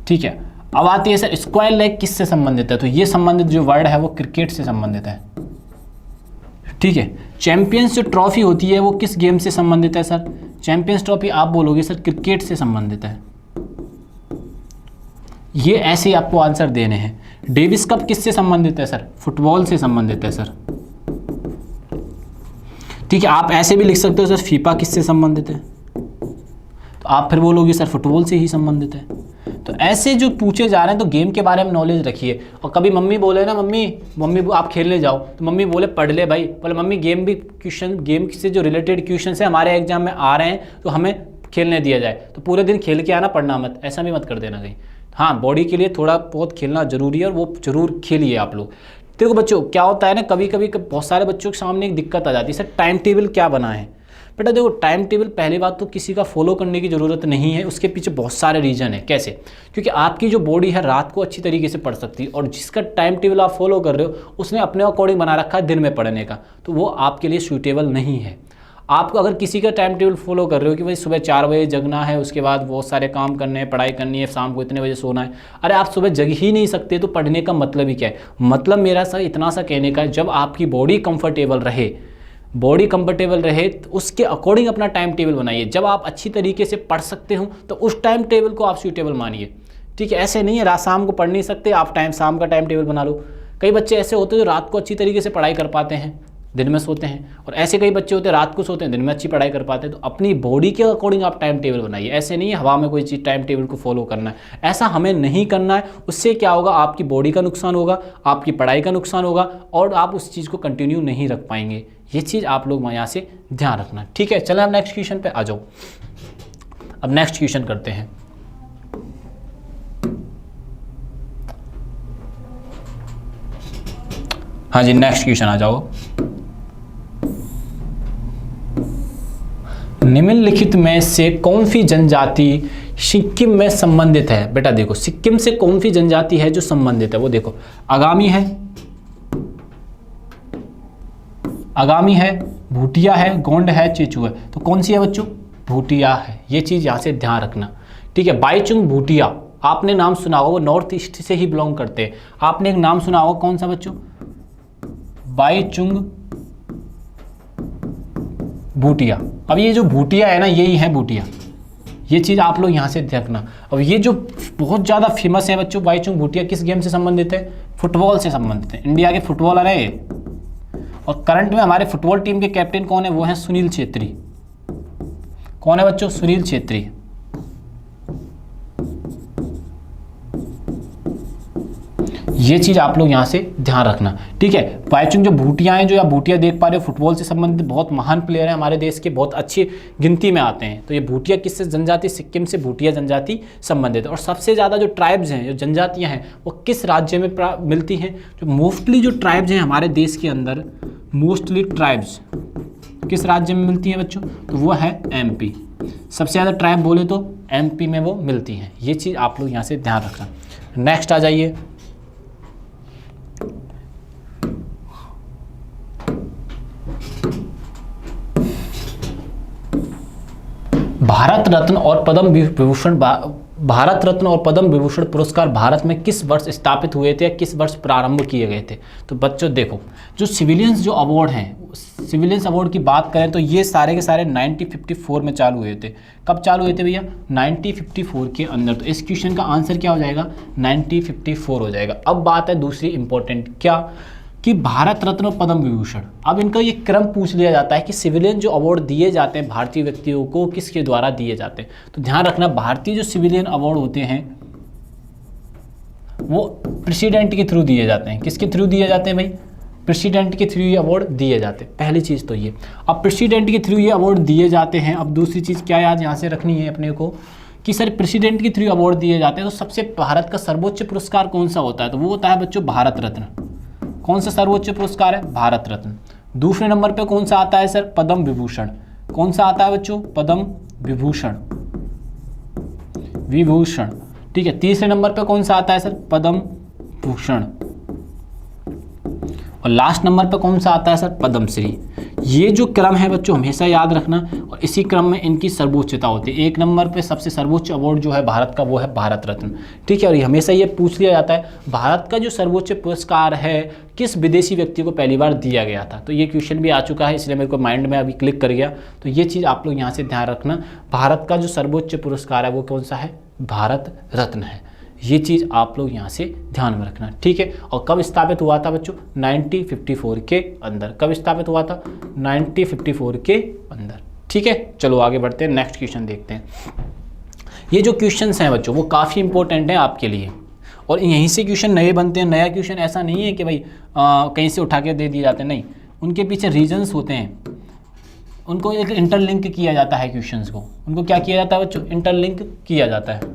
ठीक है। अब आती है सर स्क्वायर लेग किससे संबंधित है, तो ये संबंधित जो वर्ड है वो क्रिकेट से संबंधित है, ठीक है। चैंपियंस जो ट्रॉफी होती है वो किस गेम से संबंधित है सर, चैंपियंस ट्रॉफी आप बोलोगे सर क्रिकेट से संबंधित है। ये ऐसे ही आपको आंसर देने हैं। डेविस कप किससे संबंधित है सर, फुटबॉल से संबंधित है सर, ठीक है। आप ऐसे भी लिख सकते हो सर फीफा किससे संबंधित है, तो आप फिर बोलोगे सर फुटबॉल से ही संबंधित है। तो ऐसे जो पूछे जा रहे हैं, तो गेम के बारे में नॉलेज रखिए। और कभी मम्मी बोले ना, मम्मी आप खेलने जाओ, तो मम्मी बोले पढ़ ले भाई, बोले मम्मी गेम भी क्वेश्चन, गेम से जो रिलेटेड क्वेश्चन है हमारे एग्जाम में आ रहे हैं तो हमें खेलने दिया जाए, तो पूरे दिन खेल के आना, पढ़ना मत, ऐसा भी मत कर देना कहीं। हाँ, बॉडी के लिए थोड़ा बहुत खेलना जरूरी है, और वो जरूर खेलिए आप लोग। देखो बच्चों क्या होता है ना, कभी कभी बहुत सारे बच्चों के सामने एक दिक्कत आ जाती है, सर टाइम टेबल क्या बना है। बेटा देखो टाइम टेबल पहली बात तो किसी का फॉलो करने की ज़रूरत नहीं है, उसके पीछे बहुत सारे रीज़न है। कैसे, क्योंकि आपकी जो बॉडी है रात को अच्छी तरीके से पढ़ सकती है, और जिसका टाइम टेबल आप फॉलो कर रहे हो उसने अपने अकॉर्डिंग बना रखा है दिन में पढ़ने का, तो वो आपके लिए सूटेबल नहीं है। आपको अगर किसी का टाइम टेबल फॉलो कर रहे हो कि भाई सुबह 4 बजे जगना है, उसके बाद बहुत सारे काम करने हैं, पढ़ाई करनी है, शाम को इतने बजे सोना है, अरे आप सुबह जग ही नहीं सकते, तो पढ़ने का मतलब ही क्या है। मतलब मेरा सा इतना सा कहने का है, जब आपकी बॉडी कंफर्टेबल रहे, बॉडी कंफर्टेबल रहे तो उसके अकॉर्डिंग अपना टाइम टेबल बनाइए। जब आप अच्छी तरीके से पढ़ सकते हो तो उस टाइम टेबल को आप सूटेबल मानिए, ठीक है। ऐसे नहीं है रात शाम को पढ़ नहीं सकते, आप शाम का टाइम टेबल बना लो। कई बच्चे ऐसे होते हैं जो रात को अच्छी तरीके से पढ़ाई कर पाते हैं, दिन में सोते हैं, और ऐसे कई बच्चे होते हैं रात को सोते हैं, दिन में अच्छी पढ़ाई कर पाते हैं। तो अपनी बॉडी के अकॉर्डिंग आप टाइम टेबल बनाइए। ऐसे नहीं है हवा में कोई चीज़ टाइम टेबल को फॉलो करना है, ऐसा हमें नहीं करना है। उससे क्या होगा, आपकी बॉडी का नुकसान होगा, आपकी पढ़ाई का नुकसान होगा, और आप उस चीज़ को कंटिन्यू नहीं रख पाएंगे। ये चीज़ आप लोग यहाँ से ध्यान रखना, ठीक है। चलें अब नेक्स्ट क्वेश्चन पे आ जाओ। अब नेक्स्ट क्वेश्चन करते हैं। हाँ जी, नेक्स्ट क्वेश्चन आ जाओ। निम्नलिखित में से कौन सी जनजाति सिक्किम में संबंधित है। बेटा देखो सिक्किम से कौन सी जनजाति है जो संबंधित है, वो देखो आगामी है, आगामी है, भूटिया है, गोंड है, चेचू है। तो कौन सी है बच्चों, भूटिया है। ये चीज़ यहाँ से ध्यान रखना, ठीक है। बाईचुंग भूटिया आपने नाम सुना होगा, वो नॉर्थ ईस्ट से ही बिलोंग करते हैं। आपने एक नाम सुना होगा, कौन सा बच्चों, बाईचुंग भूटिया। अब ये जो भूटिया है ना, यही है भूटिया, ये चीज़ आप लोग यहाँ से देखना। अब ये जो बहुत ज़्यादा फेमस है बच्चों, बाईचुंग भूटिया किस गेम से संबंधित है, फुटबॉल से संबंधित है। इंडिया के फुटबॉलर है ये, और करंट में हमारे फुटबॉल टीम के कैप्टन कौन है, वो है सुनील छेत्री। कौन है बच्चों, सुनील छेत्री। ये चीज़ आप लोग यहाँ से ध्यान रखना, ठीक है। बाईचुंग जो भूटिया हैं, जो आप भूटिया देख पा रहे हो, फुटबॉल से संबंधित बहुत महान प्लेयर हैं हमारे देश के, बहुत अच्छी गिनती में आते हैं। तो ये भूटिया किससे जनजाति, सिक्किम से भूटिया जनजाति संबंधित है। और सबसे ज़्यादा जो ट्राइब्स हैं, जो जनजातियाँ हैं, वो किस राज्य में मिलती हैं, जो मोस्टली जो ट्राइब्स हैं हमारे देश के अंदर, मोस्टली ट्राइब्स किस राज्य में मिलती हैं बच्चों, तो वो है MP। सबसे ज़्यादा ट्राइब बोले तो MP में वो मिलती हैं। ये चीज़ आप लोग यहाँ से ध्यान रखना। नेक्स्ट आ जाइए। भारत रत्न और पद्म विभूषण भारत रत्न और पद्म विभूषण पुरस्कार भारत में किस वर्ष स्थापित हुए थे या किस वर्ष प्रारंभ किए गए थे? तो बच्चों देखो, जो सिविलियंस जो अवार्ड हैं, सिविलियंस अवार्ड की बात करें तो ये सारे के सारे 1954 में चालू हुए थे। कब चालू हुए थे भैया? 1954 के अंदर। तो इस क्वेश्चन का आंसर क्या हो जाएगा? 1954 हो जाएगा। अब बात है दूसरी इंपॉर्टेंट, क्या कि भारत रत्न और पद्म विभूषण, अब इनका ये क्रम पूछ लिया जाता है कि सिविलियन जो अवार्ड दिए जाते हैं भारतीय व्यक्तियों को किसके द्वारा दिए जाते हैं। तो ध्यान रखना, भारतीय जो सिविलियन अवार्ड होते हैं वो प्रेसिडेंट के थ्रू दिए जाते हैं। किसके थ्रू दिए जाते हैं भाई? प्रेसिडेंट के थ्रू ये अवार्ड दिए जाते हैं। पहली चीज़ तो ये, अब प्रेसिडेंट के थ्रू ये अवार्ड दिए जाते हैं। अब दूसरी चीज़ क्या याद यहाँ से रखनी है अपने को कि सर प्रेसिडेंट के थ्रू अवार्ड दिए जाते हैं, तो सबसे भारत का सर्वोच्च पुरस्कार कौन सा होता है? तो वो होता है बच्चों भारत रत्न। कौन सा सर्वोच्च पुरस्कार है? भारत रत्न। दूसरे नंबर पे कौन सा आता है सर? पद्म विभूषण। कौन सा आता है बच्चों? पद्म विभूषण, विभूषण, ठीक है। तीसरे नंबर पे कौन सा आता है सर? पद्म भूषण। और लास्ट नंबर पे कौन सा आता है सर? पद्मश्री। ये जो क्रम है बच्चों हमेशा याद रखना, और इसी क्रम में इनकी सर्वोच्चता होती है। एक नंबर पे सबसे सर्वोच्च अवार्ड जो है भारत का वो है भारत रत्न, ठीक है। और हमेशा ये पूछ लिया जाता है भारत का जो सर्वोच्च पुरस्कार है किस विदेशी व्यक्ति को पहली बार दिया गया था। तो ये क्वेश्चन भी आ चुका है, इसलिए मेरे को माइंड में अभी क्लिक कर गया। तो ये चीज़ आप लोग यहाँ से ध्यान रखना, भारत का जो सर्वोच्च पुरस्कार है वो कौन सा है? भारत रत्न है। ये चीज़ आप लोग यहाँ से ध्यान में रखना, ठीक है। और कब स्थापित हुआ था बच्चों? 1954 के अंदर। कब स्थापित हुआ था? 1954 के अंदर, ठीक है। चलो आगे बढ़ते हैं, नेक्स्ट क्वेश्चन देखते हैं। ये जो क्वेश्चंस हैं बच्चों वो काफ़ी इंपॉर्टेंट हैं आपके लिए, और यहीं से क्वेश्चन नए बनते हैं। नया क्वेश्चन ऐसा नहीं है कि भाई कहीं से उठा के दे दिए जाते हैं, नहीं, उनके पीछे रीजन्स होते हैं, उनको एक इंटरलिंक किया जाता है क्वेश्चंस को। उनको क्या किया जाता है बच्चों? इंटरलिंक किया जाता है,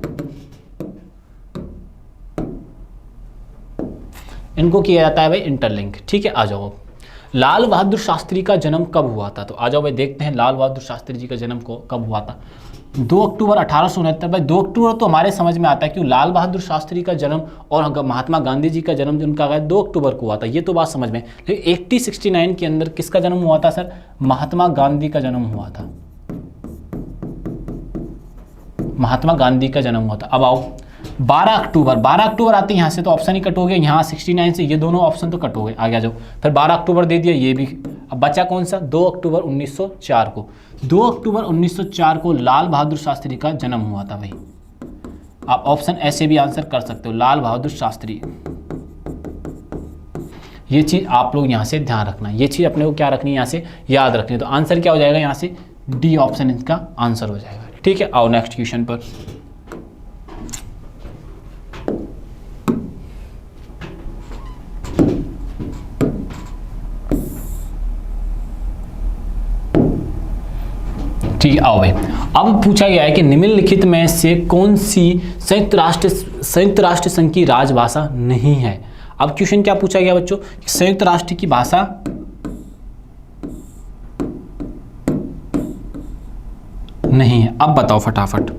इनको किया जाता है भाई इंटरलिंक, ठीक है। आ जाओ, लाल बहादुर शास्त्री का जन्म कब हुआ था? तो आ जाओ भाई देखते हैं लाल बहादुर शास्त्री जी का जन्म को कब हुआ था। 2 अक्टूबर 1869। भाई 2 अक्टूबर तो हमारे समझ में आता है क्यों, लाल बहादुर शास्त्री का जन्म और महात्मा गांधी जी का जन्म जो उनका 2 अक्टूबर को हुआ था, ये तो बात समझ में। लेकिन 1869 के अंदर किसका जन्म हुआ था सर? महात्मा गांधी का जन्म हुआ था, महात्मा गांधी का जन्म हुआ था। अब आओ 12 अक्टूबर आते हैं यहाँ से, तो ऑप्शन ही कट हो गया। यहाँ 69 से ये दोनों ऑप्शन तो कट हो गए, आगे आ जाओ। फिर 12 अक्टूबर दे दिया, ये भी। अब बचा कौन सा? 2 अक्टूबर 1904 को। 2 अक्टूबर 1904 को लाल बहादुर शास्त्री का जन्म हुआ था भाई। आप ऑप्शन ऐसे भी आंसर कर सकते हो, लाल बहादुर शास्त्री। ये चीज़ आप लोग यहाँ से ध्यान रखना, ये चीज़ अपने को क्या रखनी है यहाँ से याद रखनी है। तो आंसर क्या हो जाएगा यहाँ से? डी ऑप्शन इसका आंसर हो जाएगा, ठीक है। आओ नेक्स्ट क्वेश्चन पर। ठीक है, आओ भाई। अब पूछा गया है कि निम्नलिखित में से कौन सी संयुक्त राष्ट्र संघ की राजभाषा नहीं है। अब क्वेश्चन क्या पूछा गया बच्चों? संयुक्त राष्ट्र की भाषा नहीं है। अब बताओ फटाफट।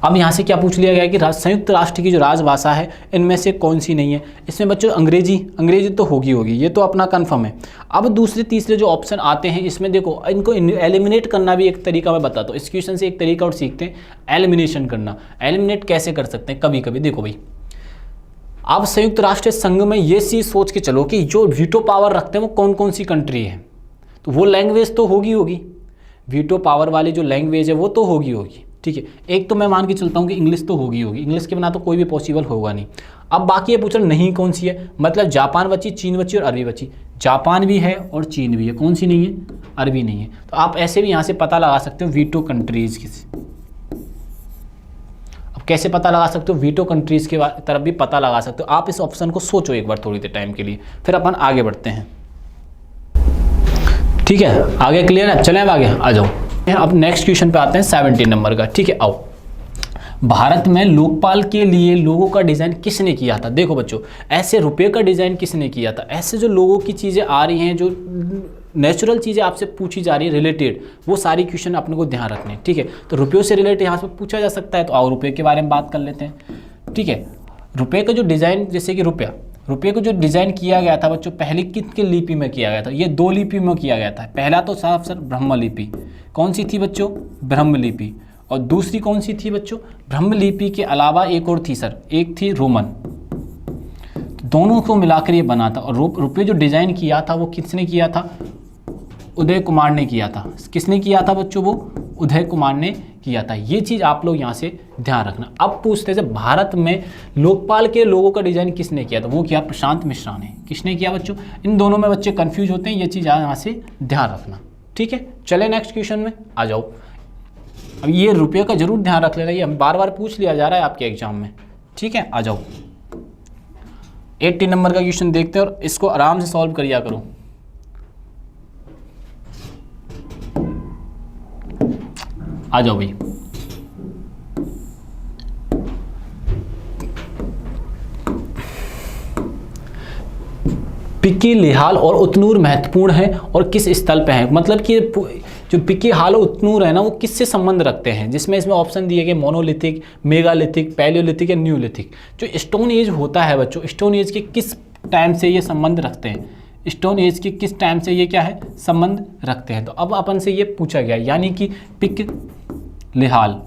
अब यहाँ से क्या पूछ लिया गया है कि संयुक्त राष्ट्र की जो राजभाषा है इनमें से कौन सी नहीं है। इसमें बच्चों अंग्रेजी तो होगी, ये तो अपना कंफर्म है। अब दूसरे तीसरे जो ऑप्शन आते हैं इसमें देखो, इनको एलिमिनेट करना भी एक तरीका मैं बताता हूँ। इस क्वेश्चन से एक तरीका और सीखते हैं, एलिमिनेशन करना। एलिमिनेट कैसे कर सकते हैं? कभी कभी देखो भाई, आप संयुक्त राष्ट्र संघ में ये चीज़ सोच के चलो कि जो वीटो पावर रखते हैं वो कौन कौन सी कंट्री है, तो वो लैंग्वेज तो होगी, वीटो पावर वाली जो लैंग्वेज है वो तो होगी, ठीक है। एक तो मैं मान के चलता हूँ कि इंग्लिश तो होगी, इंग्लिश के बिना तो कोई भी पॉसिबल होगा नहीं। अब बाकी ये पूछ रहे नहीं कौन सी है, मतलब जापान बची, चीन बची और अरबी बची। जापान भी है और चीन भी है, कौन सी नहीं है? अरबी नहीं है। तो आप ऐसे भी यहाँ से पता लगा सकते हो वीटो कंट्रीज की। अब कैसे पता लगा सकते हो? वीटो कंट्रीज के तरफ भी पता लगा सकते हो। आप इस ऑप्शन को सोचो एक बार थोड़ी देर टाइम के लिए, फिर अपन आगे बढ़ते हैं, ठीक है। आगे क्लियर है? चलें अब आगे आ जाओ। अब नेक्स्ट क्वेश्चन पे आते हैं 17 नंबर का, ठीक है। आओ, भारत में लोकपाल के लिए लोगों का डिज़ाइन किसने किया था? देखो बच्चों, ऐसे रुपये का डिज़ाइन किसने किया था? ऐसे जो लोगों की चीज़ें आ रही हैं, जो नेचुरल चीज़ें आपसे पूछी जा रही है रिलेटेड, वो सारी क्वेश्चन अपने को ध्यान रखने हैं, ठीक है। तो रुपयों से रिलेटेड यहाँ से पूछा जा सकता है, तो आओ रुपये के बारे में बात कर लेते हैं, ठीक है। रुपये का जो डिज़ाइन, जैसे कि रुपये को जो डिज़ाइन किया गया था बच्चों, पहले कितने लिपि में किया गया था? ये 2 लिपि में किया गया था। पहला तो साफ सर ब्रह्म लिपि, कौन सी थी बच्चों? ब्रह्म लिपि। और दूसरी कौन सी थी बच्चों? ब्रह्मलिपि के अलावा एक और थी सर, एक थी रोमन। दोनों को मिलाकर ये बना था। और रुपये जो डिज़ाइन किया था वो किसने किया था? उदय कुमार ने किया था। किसने किया था बच्चों? वो उदय कुमार ने किया था। ये चीज़ आप लोग यहाँ से ध्यान रखना। अब पूछते हैं भारत में लोकपाल के लोगों का डिज़ाइन किसने किया था? वो किया प्रशांत मिश्रा ने। किसने किया बच्चों? इन दोनों में बच्चे कंफ्यूज होते हैं, ये चीज़ यहाँ से ध्यान रखना। ठीक है, चले नेक्स्ट क्वेश्चन में आ जाओ। अब ये रुपये का जरूर ध्यान रख लेना, ये हम बार बार पूछ लिया जा रहा है आपके एग्जाम में। ठीक है, आ जाओ 80 नंबर का क्वेश्चन देखते हैं और इसको आराम से सॉल्व करिया करो। आ जाओ भाई। पिक्की, लिहाल और उतनूर महत्वपूर्ण है और किस स्थल पे है? मतलब कि जो पिक्की, हाल और उतनूर है ना, वो किससे संबंध रखते हैं? जिसमें इसमें ऑप्शन दिए गए मोनोलिथिक, मेगालिथिक, पैलियोलिथिक या न्यूलिथिक। जो स्टोन एज होता है बच्चों, स्टोन एज के किस टाइम से ये संबंध रखते हैं? स्टोन एज के किस टाइम से ये क्या है? संबंध रखते हैं। तो अब अपन से ये पूछा गया, यानी कि पिक, लिहाल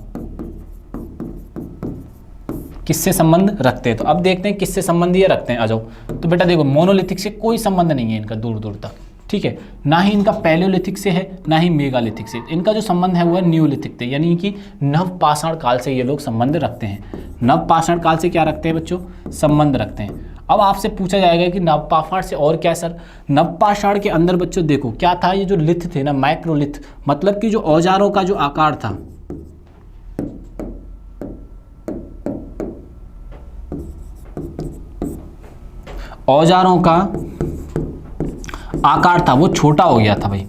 किससे संबंध रखते हैं? तो अब देखते हैं किससे संबंध ये रखते हैं। आ जाओ। तो बेटा देखो, मोनोलिथिक से कोई संबंध नहीं है इनका दूर दूर तक। ठीक है, ना ही इनका पैलियोलिथिक से है, ना ही मेगालिथिक से। इनका जो संबंध है वो है न्यूलिथिक से, यानी कि नवपाषाण काल से ये लोग संबंध रखते हैं। नवपाषाण काल से क्या रखते हैं बच्चों? संबंध रखते हैं। अब आपसे पूछा जाएगा कि नवपाषाण से और क्या सर? नवपाषाण के अंदर बच्चों देखो क्या था, ये जो लिथ थे ना, माइक्रोलिथ, मतलब कि जो औजारों का जो आकार था, औजारों का आकार था वो छोटा हो गया था भाई।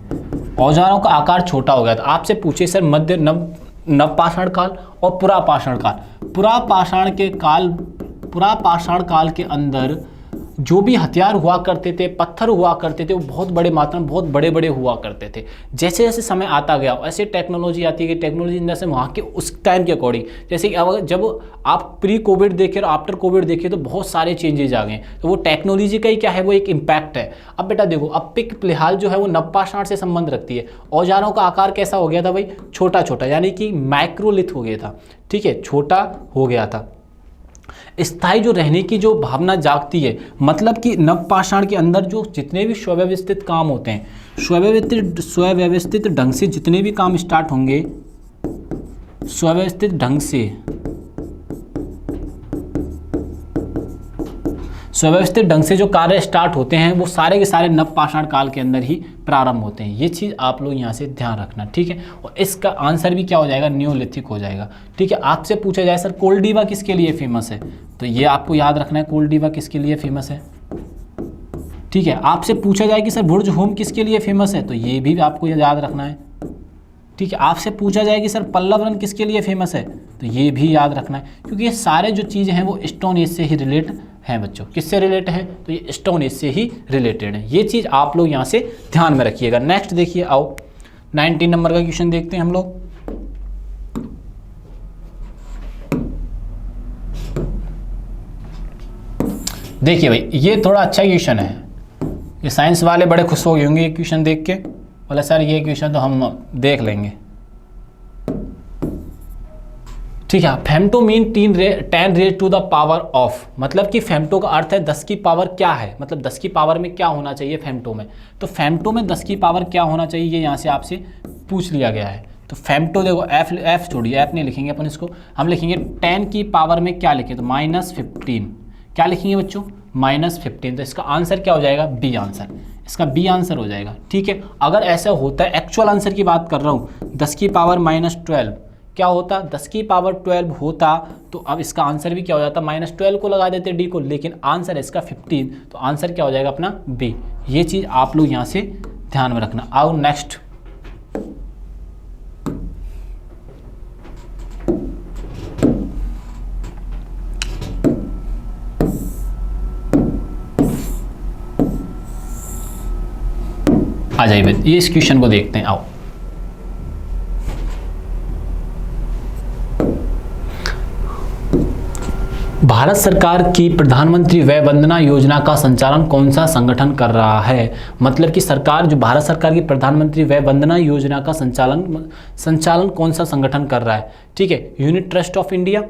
औजारों का आकार छोटा हो गया था। आपसे पूछे सर मध्य नवपाषाण काल और पुरापाषाण काल। पुरापाषाण काल के अंदर जो भी हथियार हुआ करते थे, पत्थर हुआ करते थे, वो बहुत बड़े मात्रा में बहुत बड़े बड़े हुआ करते थे। जैसे जैसे समय आता गया ऐसे टेक्नोलॉजी आती है कि टेक्नोलॉजी जैसे वहाँ के उस टाइम के अकॉर्डिंग, जैसे कि जब आप प्री कोविड देखें और आफ्टर कोविड देखें तो बहुत सारे चेंजेज आ गए। तो वो टेक्नोलॉजी का ही क्या है, वो एक इम्पैक्ट है। अब बेटा देखो, अब पिक, लिहाल जो है वो नवपाषाण से संबंध रखती है। औजारों का आकार कैसा हो गया था भाई? छोटा छोटा, यानी कि माइक्रोलिथ हो गया था। ठीक है, छोटा हो गया था। स्थायी जो रहने की जो भावना जागती है, मतलब कि नवपाषाण के अंदर जो जितने भी सुव्यवस्थित काम होते हैं, सुव्यवस्थित ढंग से जितने भी काम स्टार्ट होंगे, सुव्यवस्थित ढंग से जो कार्य स्टार्ट होते हैं वो सारे के सारे नवपाषाण काल के अंदर ही प्रारंभ होते हैं। ये चीज़ आप लोग यहाँ से ध्यान रखना। ठीक है, और इसका आंसर भी क्या हो जाएगा? न्यूलिथिक हो जाएगा। ठीक है, आपसे पूछा जाए सर कोल्डिवा किसके लिए फेमस है? तो ये आपको याद रखना है, कोल्डिवा किसके लिए फेमस है। ठीक है, आपसे पूछा जाए कि सर बुर्ज होम किसके लिए फेमस है? तो ये भी आपको याद रखना है। ठीक है, आपसे पूछा जाए कि सर पल्लव रन किसके लिए फेमस है? तो ये भी याद रखना है, क्योंकि ये सारे जो चीज़ें हैं वो स्टोन एज से ही रिलेट हैं बच्चों। किससे रिलेट है? तो ये स्टोन एज से ही रिलेटेड है। ये चीज़ आप लोग यहाँ से ध्यान में रखिएगा। नेक्स्ट देखिए, आओ 19 नंबर का क्वेश्चन देखते हैं हम लोग। देखिए भाई, ये थोड़ा अच्छा क्वेश्चन है। ये साइंस वाले बड़े खुश हो गए होंगे ये क्वेश्चन देख के, बोला सर ये क्वेश्चन तो हम देख लेंगे। ठीक है, femto mean 10 raise to the power of, मतलब कि फेम्टो का अर्थ है 10 की पावर क्या है, मतलब 10 की पावर में क्या होना चाहिए फेम्टो में। तो फेम्टो में 10 की पावर क्या होना चाहिए, ये यहाँ से आपसे पूछ लिया गया है। तो फेम्टो देखो, एफ छोड़िए, एफ नहीं लिखेंगे अपन, इसको हम लिखेंगे 10 की पावर में क्या लिखें, तो -15। क्या लिखेंगे बच्चों? -15। तो इसका आंसर क्या हो जाएगा? B answer. इसका बी आंसर हो जाएगा। ठीक है, अगर ऐसा होता है, एक्चुअल आंसर की बात कर रहा हूँ, 10 की पावर -12 क्या होता? 10 की पावर 12 होता, तो अब इसका आंसर भी क्या हो जाता? -12 को लगा देते डी को, लेकिन आंसर है इसका 15, तो आंसर क्या हो जाएगा अपना? बी। ये चीज़ आप लोग यहाँ से ध्यान में रखना। आओ नेक्स्ट, आ जाइए, ये इस क्वेश्चन को देखते हैं। आओ, भारत सरकार की प्रधानमंत्री वय वंदना योजना का संचालन कौन सा संगठन कर रहा है? मतलब कि सरकार, जो भारत सरकार की प्रधानमंत्री वय वंदना योजना का संचालन कौन सा संगठन कर रहा है? ठीक है, यूनिट ट्रस्ट ऑफ इंडिया,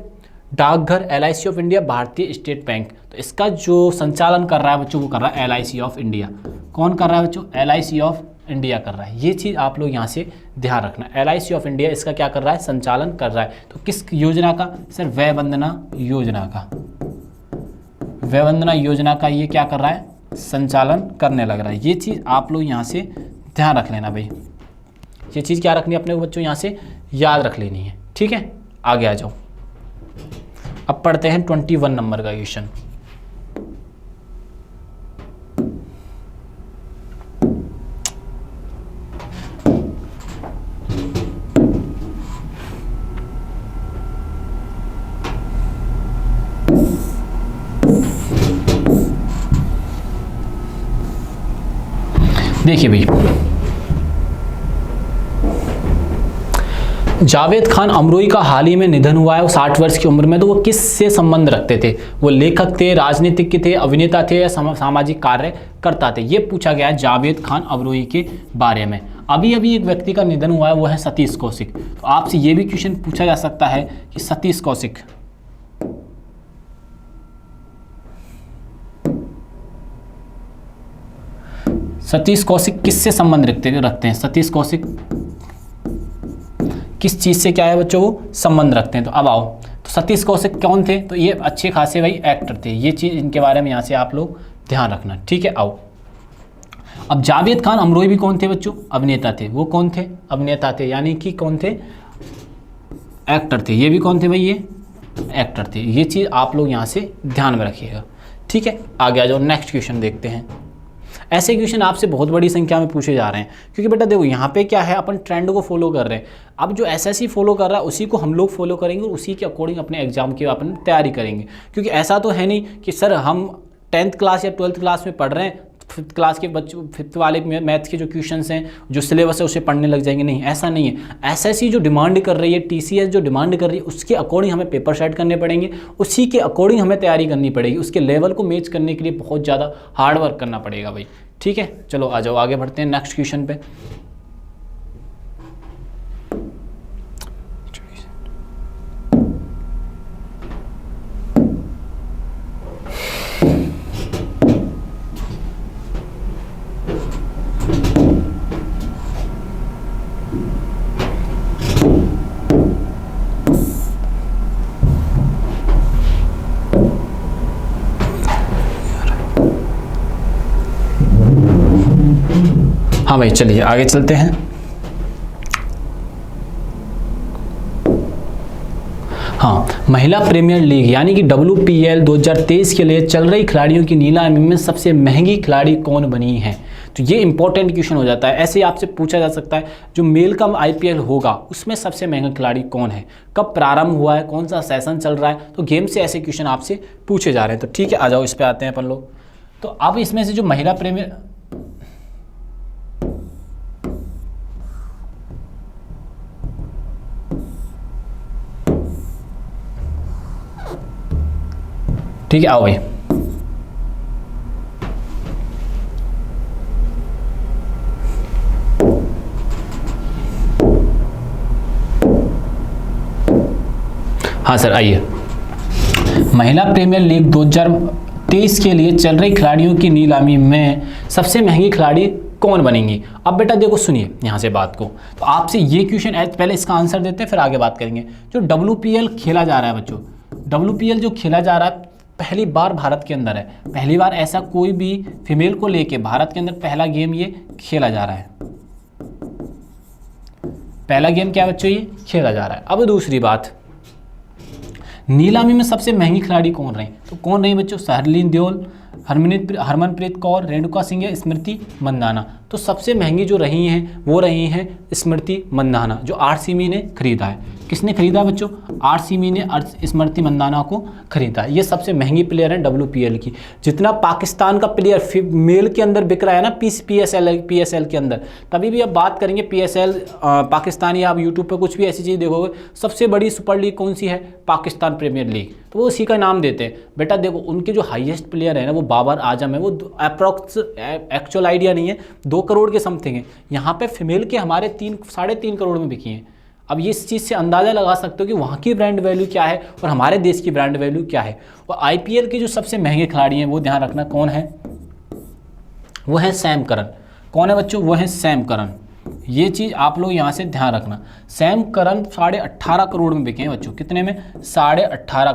डाकघर, LIC ऑफ इंडिया, भारतीय स्टेट बैंक। तो इसका जो संचालन कर रहा है बच्चों, वो कर रहा है LIC ऑफ इंडिया। कौन कर रहा है बच्चों? LIC ऑफ इंडिया कर रहा है। ये चीज़ आप लोग यहाँ से ध्यान रखना, LIC ऑफ इंडिया इसका क्या कर रहा है? संचालन कर रहा है। तो किस योजना का? सर वय वंदना योजना का। वय वंदना योजना का ये क्या कर रहा है? संचालन करने लग रहा है। ये चीज़ आप लोग यहाँ से ध्यान रख लेना भाई, ये चीज़ क्या रखनी है अपने को बच्चों, यहाँ से याद रख लेनी है। ठीक है, आगे आ जाओ। अब पढ़ते हैं 21 नंबर का क्वेश्चन। देखिए भाई, जावेद खान अमरोही का हाल ही में निधन हुआ है, वो 60 वर्ष की उम्र में। तो वो किस से संबंध रखते थे? वो लेखक थे, राजनीतिज्ञ थे, अभिनेता थे या सामाजिक कार्य करता थे? ये पूछा गया है जावेद खान अमरोही के बारे में। अभी अभी एक व्यक्ति का निधन हुआ है, वो है सतीश कौशिक। तो आपसे ये भी क्वेश्चन पूछा जा सकता है कि सतीश कौशिक किससे संबंध रखते हैं? सतीश कौशिक किस चीज़ से क्या है बच्चों, वो संबंध रखते हैं? तो अब आओ, तो सतीश कौशिक कौन थे? तो ये अच्छे खासे भाई एक्टर थे। ये चीज़ इनके बारे में यहाँ से आप लोग ध्यान रखना। ठीक है, आओ। अब जावेद खान अमरोही भी कौन थे बच्चों? अभिनेता थे। वो कौन थे? अभिनेता थे, यानी कि कौन थे? एक्टर थे। ये भी कौन थे भाई? ये एक्टर थे। ये चीज़ आप लोग यहाँ से ध्यान में रखिएगा। ठीक है, आगे आ जाओ, नेक्स्ट क्वेश्चन देखते हैं। ऐसे क्वेश्चन आपसे बहुत बड़ी संख्या में पूछे जा रहे हैं, क्योंकि बेटा देखो यहाँ पे क्या है, अपन ट्रेंड को फॉलो कर रहे हैं। अब जो SSC फॉलो कर रहा है उसी को हम लोग फॉलो करेंगे और उसी के अकॉर्डिंग अपने एग्जाम की अपन तैयारी करेंगे। क्योंकि ऐसा तो है नहीं कि सर हम 10th क्लास या 12th क्लास में पढ़ रहे हैं, 5th क्लास के बच्चों 5th वाले मैथ के जो क्वेश्चंस हैं, जो सिलेबस है, उसे पढ़ने लग जाएंगे। नहीं, ऐसा नहीं है। SSC जो डिमांड कर रही है, TCS जो डिमांड कर रही है, उसके अकॉर्डिंग हमें पेपर सेट करने पड़ेंगे, उसी के अकॉर्डिंग हमें तैयारी करनी पड़ेगी। उसके लेवल को मैच करने के लिए बहुत ज़्यादा हार्ड वर्क करना पड़ेगा भाई। ठीक है, चलो आ जाओ, आगे बढ़ते हैं नेक्स्ट क्वेश्चन पे। हाँ भाई, चलिए आगे चलते हैं। हाँ, महिला प्रीमियर लीग यानी कि WPL 2023 के लिए चल रही खिलाड़ियों की नीलामी में सबसे महंगी खिलाड़ी कौन बनी है? तो ये इंपॉर्टेंट क्वेश्चन हो जाता है। ऐसे ही आपसे पूछा जा सकता है जो मेल कम IPL होगा उसमें सबसे महंगा खिलाड़ी कौन है, कब प्रारंभ हुआ है, कौन सा सेशन चल रहा है। तो गेम से ऐसे क्वेश्चन आपसे पूछे जा रहे हैं। तो ठीक है, आ जाओ, इस पर आते हैं अपन लोग। तो अब इसमें से जो महिला प्रीमियर, ठीक है, आओ भाई। हाँ सर, आइए। महिला प्रीमियर लीग 2023 के लिए चल रही खिलाड़ियों की नीलामी में सबसे महंगी खिलाड़ी कौन बनेंगी? अब बेटा देखो, सुनिए यहाँ से बात को। तो आपसे ये क्वेश्चन, पहले इसका आंसर देते हैं, फिर आगे बात करेंगे। जो WPL खेला जा रहा है बच्चों, WPL जो खेला जा रहा है पहली बार भारत के अंदर है। पहली बार ऐसा कोई भी फीमेल को लेके भारत के अंदर पहला गेम ये खेला जा रहा है। पहला गेम क्या बच्चों, ये खेला जा रहा है। अब दूसरी बात, नीलामी में सबसे महंगी खिलाड़ी कौन रही? तो कौन रही बच्चों? हरलीन देओल, हरमनप्रीत कौर, रेणुका सिंह या स्मृति मंदाना। तो सबसे महंगी जो रही हैं वो रही हैं स्मृति मंदाना, जो RCB ने खरीदा है। किसने खरीदा बच्चों? आर सिमी ने स्मृति मंदाना को खरीदा। ये सबसे महंगी प्लेयर है WPL की। जितना पाकिस्तान का प्लेयर मेल के अंदर बिक रहा है ना PSL के अंदर, तभी भी अब बात करेंगे PSL पाकिस्तानी, आप यूट्यूब पे कुछ भी ऐसी चीज़ देखोगे, सबसे बड़ी सुपर लीग कौन सी है? पाकिस्तान प्रीमियर लीग, तो वो उसी का नाम देते हैं। बेटा देखो उनके जो हाईएस्ट प्लेयर है ना वो बाबर आजम है, वो अप्रॉक्स एक्चुअल आइडिया नहीं है 2 करोड़ के समथिंग है। यहाँ पे फीमेल के हमारे 3-3.5 करोड़ में बिकी हैं। अब ये इस चीज़ से अंदाज़ा लगा सकते हो कि वहाँ की ब्रांड वैल्यू क्या है और हमारे देश की ब्रांड वैल्यू क्या है। और IPL के जो सबसे महंगे खिलाड़ी हैं वो ध्यान रखना कौन है? वो है सैम करन। कौन है बच्चों? वो है सैम करन। ये चीज़ आप लोग यहाँ से ध्यान रखना। सैम करन 18.5 करोड़ में बिके हैं बच्चों। कितने में? 18.5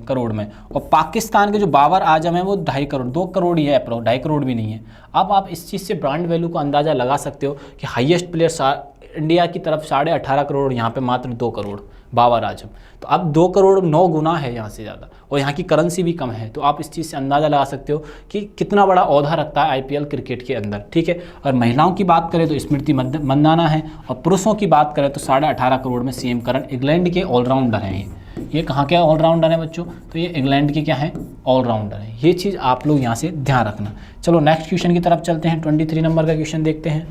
करोड़ में। और पाकिस्तान के जो बाबर आजम है वो 2.5 करोड़, 2 करोड़ ही है अप्रोक्स, 2.5 करोड़ भी नहीं है। अब आप इस चीज़ से ब्रांड वैल्यू को अंदाज़ा लगा सकते हो कि हाईएस्ट प्लेयर इंडिया की तरफ 18.5 करोड़, यहाँ पे मात्र 2 करोड़ बाबर आजम। तो अब 2 करोड़ 9 गुना है यहाँ से ज़्यादा, और यहाँ की करेंसी भी कम है। तो आप इस चीज़ से अंदाज़ा लगा सकते हो कि कितना बड़ा ओहदा रखता है IPL क्रिकेट के अंदर, ठीक है। और महिलाओं की बात करें तो स्मृति मंदाना है, और पुरुषों की बात करें तो 18.5 करोड़ में सैम करन। इंग्लैंड के ऑलराउंडर हैं ये कहाँ के ऑलराउंडर हैं बच्चों? तो ये इंग्लैंड के क्या हैं? ऑलराउंडर हैं। ये चीज़ आप लोग यहाँ से ध्यान रखना। चलो नेक्स्ट क्वेश्चन की तरफ चलते हैं। 23 नंबर का क्वेश्चन देखते हैं।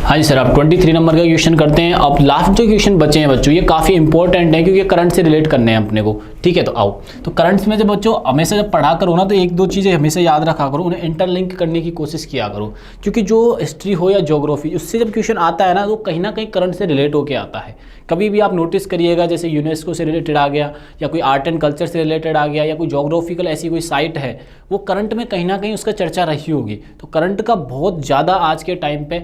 हाँ जी सर, आप 23 नंबर का क्वेश्चन करते हैं। अब लास्ट जो क्वेश्चन बचे हैं बच्चों, ये काफ़ी इंपॉर्टेंट है क्योंकि करंट से रिलेट करने हैं अपने को, ठीक है। तो आओ, तो करंट्स में जब बच्चों हमेशा जब पढ़ा करो ना, तो 1-2 चीज़ें हमेशा याद रखा करो, उन्हें इंटरलिंक करने की कोशिश किया करो। क्योंकि जो हिस्ट्री हो या ज्योग्राफी, उससे जब क्वेश्चन आता है ना, तो कहीं ना कहीं करंट से रिलेट होकर आता है। कभी भी आप नोटिस करिएगा, जैसे यूनेस्को से रिलेटेड आ गया, या कोई आर्ट एंड कल्चर से रिलेटेड आ गया, या कोई ज्योग्राफिकल ऐसी कोई साइट है, वो करंट में कहीं ना कहीं उसका चर्चा रही होगी। तो करंट का बहुत ज़्यादा आज के टाइम पे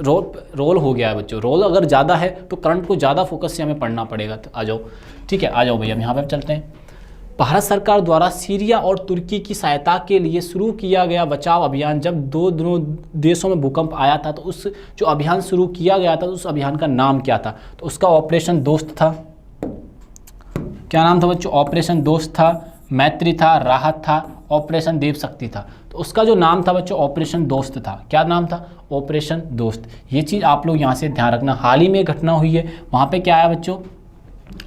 रोल हो गया है बच्चों। रोल अगर ज़्यादा है तो करंट को ज़्यादा फोकस से हमें पढ़ना पड़ेगा। तो आ जाओ, ठीक है, आ जाओ भैया, हम यहाँ पर चलते हैं। भारत सरकार द्वारा सीरिया और तुर्की की सहायता के लिए शुरू किया गया बचाव अभियान, जब दोनों देशों में भूकंप आया था, तो उस जो अभियान शुरू किया गया था, तो उस अभियान का नाम क्या था? तो उसका ऑपरेशन दोस्त था। क्या नाम था बच्चों? ऑपरेशन दोस्त था, मैत्री था, राहत था, ऑपरेशन देव शक्ति था। तो उसका जो नाम था बच्चों, ऑपरेशन दोस्त था। क्या नाम था? ऑपरेशन दोस्त। ये चीज़ आप लोग यहाँ से ध्यान रखना। हाल ही में घटना हुई है, वहाँ पे क्या है बच्चों?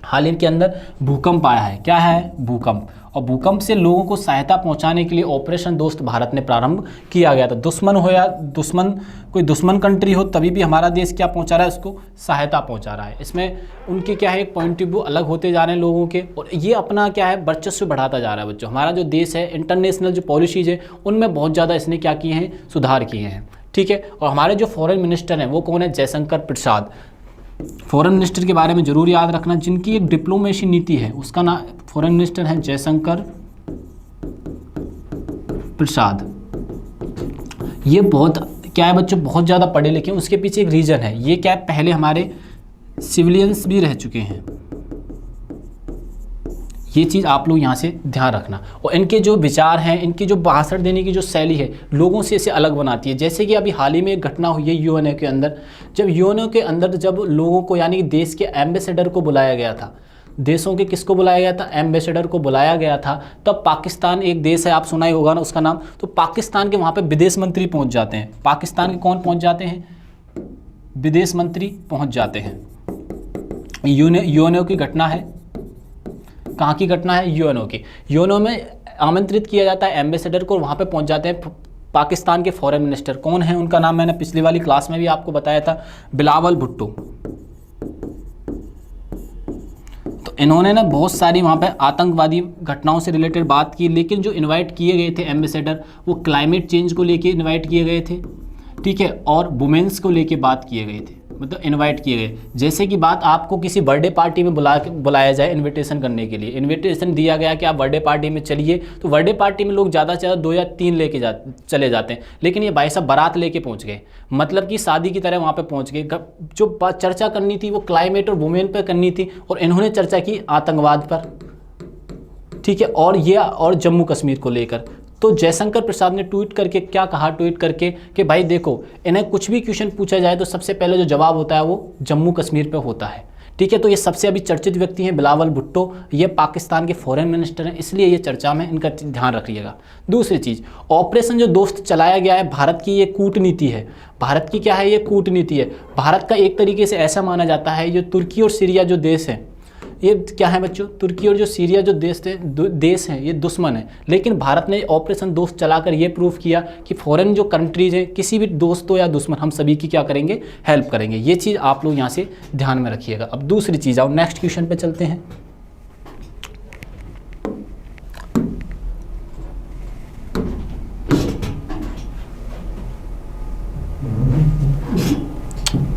हाल ही के अंदर भूकंप आया है। क्या है? भूकंप। और भूकंप से लोगों को सहायता पहुंचाने के लिए ऑपरेशन दोस्त भारत ने प्रारंभ किया गया था। दुश्मन हो या कोई दुश्मन कंट्री हो, तभी भी हमारा देश क्या पहुंचा रहा है? उसको सहायता पहुंचा रहा है। इसमें उनके क्या है, एक पॉइंट ऑफ व्यू अलग होते जा रहे हैं लोगों के, और ये अपना क्या है, वर्चस्व बढ़ाता जा रहा है बच्चों। हमारा जो देश है, इंटरनेशनल जो पॉलिसीज़ है, उनमें बहुत ज़्यादा इसने क्या किए हैं? सुधार किए हैं, ठीक है। और हमारे जो फॉरेन मिनिस्टर हैं वो कौन है? जयशंकर प्रसाद। फॉरेन मिनिस्टर के बारे में जरूर याद रखना, जिनकी एक डिप्लोमेसी नीति है, उसका नाम फॉरेन मिनिस्टर है जयशंकर प्रसाद। ये बहुत क्या है बच्चों? बहुत ज़्यादा पढ़े लिखे हैं। उसके पीछे एक रीज़न है। ये क्या है, पहले हमारे सिविलियंस भी रह चुके हैं। ये चीज़ आप लोग यहाँ से ध्यान रखना। और इनके जो विचार हैं, इनकी जो भाषण देने की जो शैली है, लोगों से इसे अलग बनाती है। जैसे कि अभी हाल ही में एक घटना हुई है यूएनओ के अंदर। जब यूएनओ के अंदर जब लोगों को, यानी कि देश के एम्बेसडर को बुलाया गया था, देशों के किसको बुलाया गया था? एम्बेसडर को बुलाया गया था। तब पाकिस्तान एक देश है, आप सुना ही होगा ना उसका नाम। तो पाकिस्तान के वहाँ पे विदेश मंत्री पहुँच जाते हैं। पाकिस्तान के कौन पहुँच जाते हैं? विदेश मंत्री पहुँच जाते हैं। यूएनओ की घटना है। कहाँ की घटना है? यूएनओ की। यूएनओ में आमंत्रित किया जाता है एम्बेसडर को, वहाँ पे पहुँच जाते हैं पाकिस्तान के फॉरेन मिनिस्टर। कौन है? उनका नाम मैंने पिछली वाली क्लास में भी आपको बताया था, बिलावल भुट्टो। तो इन्होंने ना बहुत सारी वहाँ पे आतंकवादी घटनाओं से रिलेटेड बात की, लेकिन जो इनवाइट किए गए थे एम्बेसडर, वो क्लाइमेट चेंज को लेके इनवाइट किए गए थे, ठीक है, और वुमेन्स को लेके बात किए गए थे, मतलब इनवाइट किए गए। जैसे कि बात आपको किसी बर्थडे पार्टी में बुलाया जाए इनविटेशन करने के लिए, इनविटेशन दिया गया कि आप बर्थडे पार्टी में चलिए, तो बर्थडे पार्टी में लोग ज़्यादा से ज़्यादा 2 या 3 लेके चले जाते हैं। लेकिन ये भाई साहब बारात लेके पहुंच गए, मतलब कि शादी की तरह वहाँ पे पहुंच गए। जो चर्चा करनी थी वो क्लाइमेट और वुमेन पर करनी थी, और इन्होंने चर्चा की आतंकवाद पर, ठीक है, और जम्मू कश्मीर को लेकर। तो जयशंकर प्रसाद ने ट्वीट करके क्या कहा? ट्वीट करके कि भाई देखो, इन्हें कुछ भी क्वेश्चन पूछा जाए तो सबसे पहले जो जवाब होता है वो जम्मू कश्मीर पे होता है, ठीक है। तो ये सबसे अभी चर्चित व्यक्ति हैं बिलावल भुट्टो, ये पाकिस्तान के फॉरेन मिनिस्टर हैं, इसलिए ये चर्चा में, इनका ध्यान रखिएगा। दूसरी चीज़, ऑपरेशन जो दोस्त चलाया गया है, भारत की ये कूटनीति है। भारत की क्या है, ये कूटनीति है। भारत का एक तरीके से ऐसा माना जाता है, ये तुर्की और सीरिया जो देश हैं, ये क्या है बच्चों, तुर्की और जो सीरिया जो देश हैं ये दुश्मन है। लेकिन भारत ने ऑपरेशन दोस्त चलाकर ये प्रूव किया कि फॉरेन जो कंट्रीज हैं, किसी भी दोस्तों या दुश्मन, हम सभी की क्या करेंगे, हेल्प करेंगे। ये चीज़ आप लोग यहाँ से ध्यान में रखिएगा। अब दूसरी चीज़, आओ नेक्स्ट क्वेश्चन पे चलते हैं।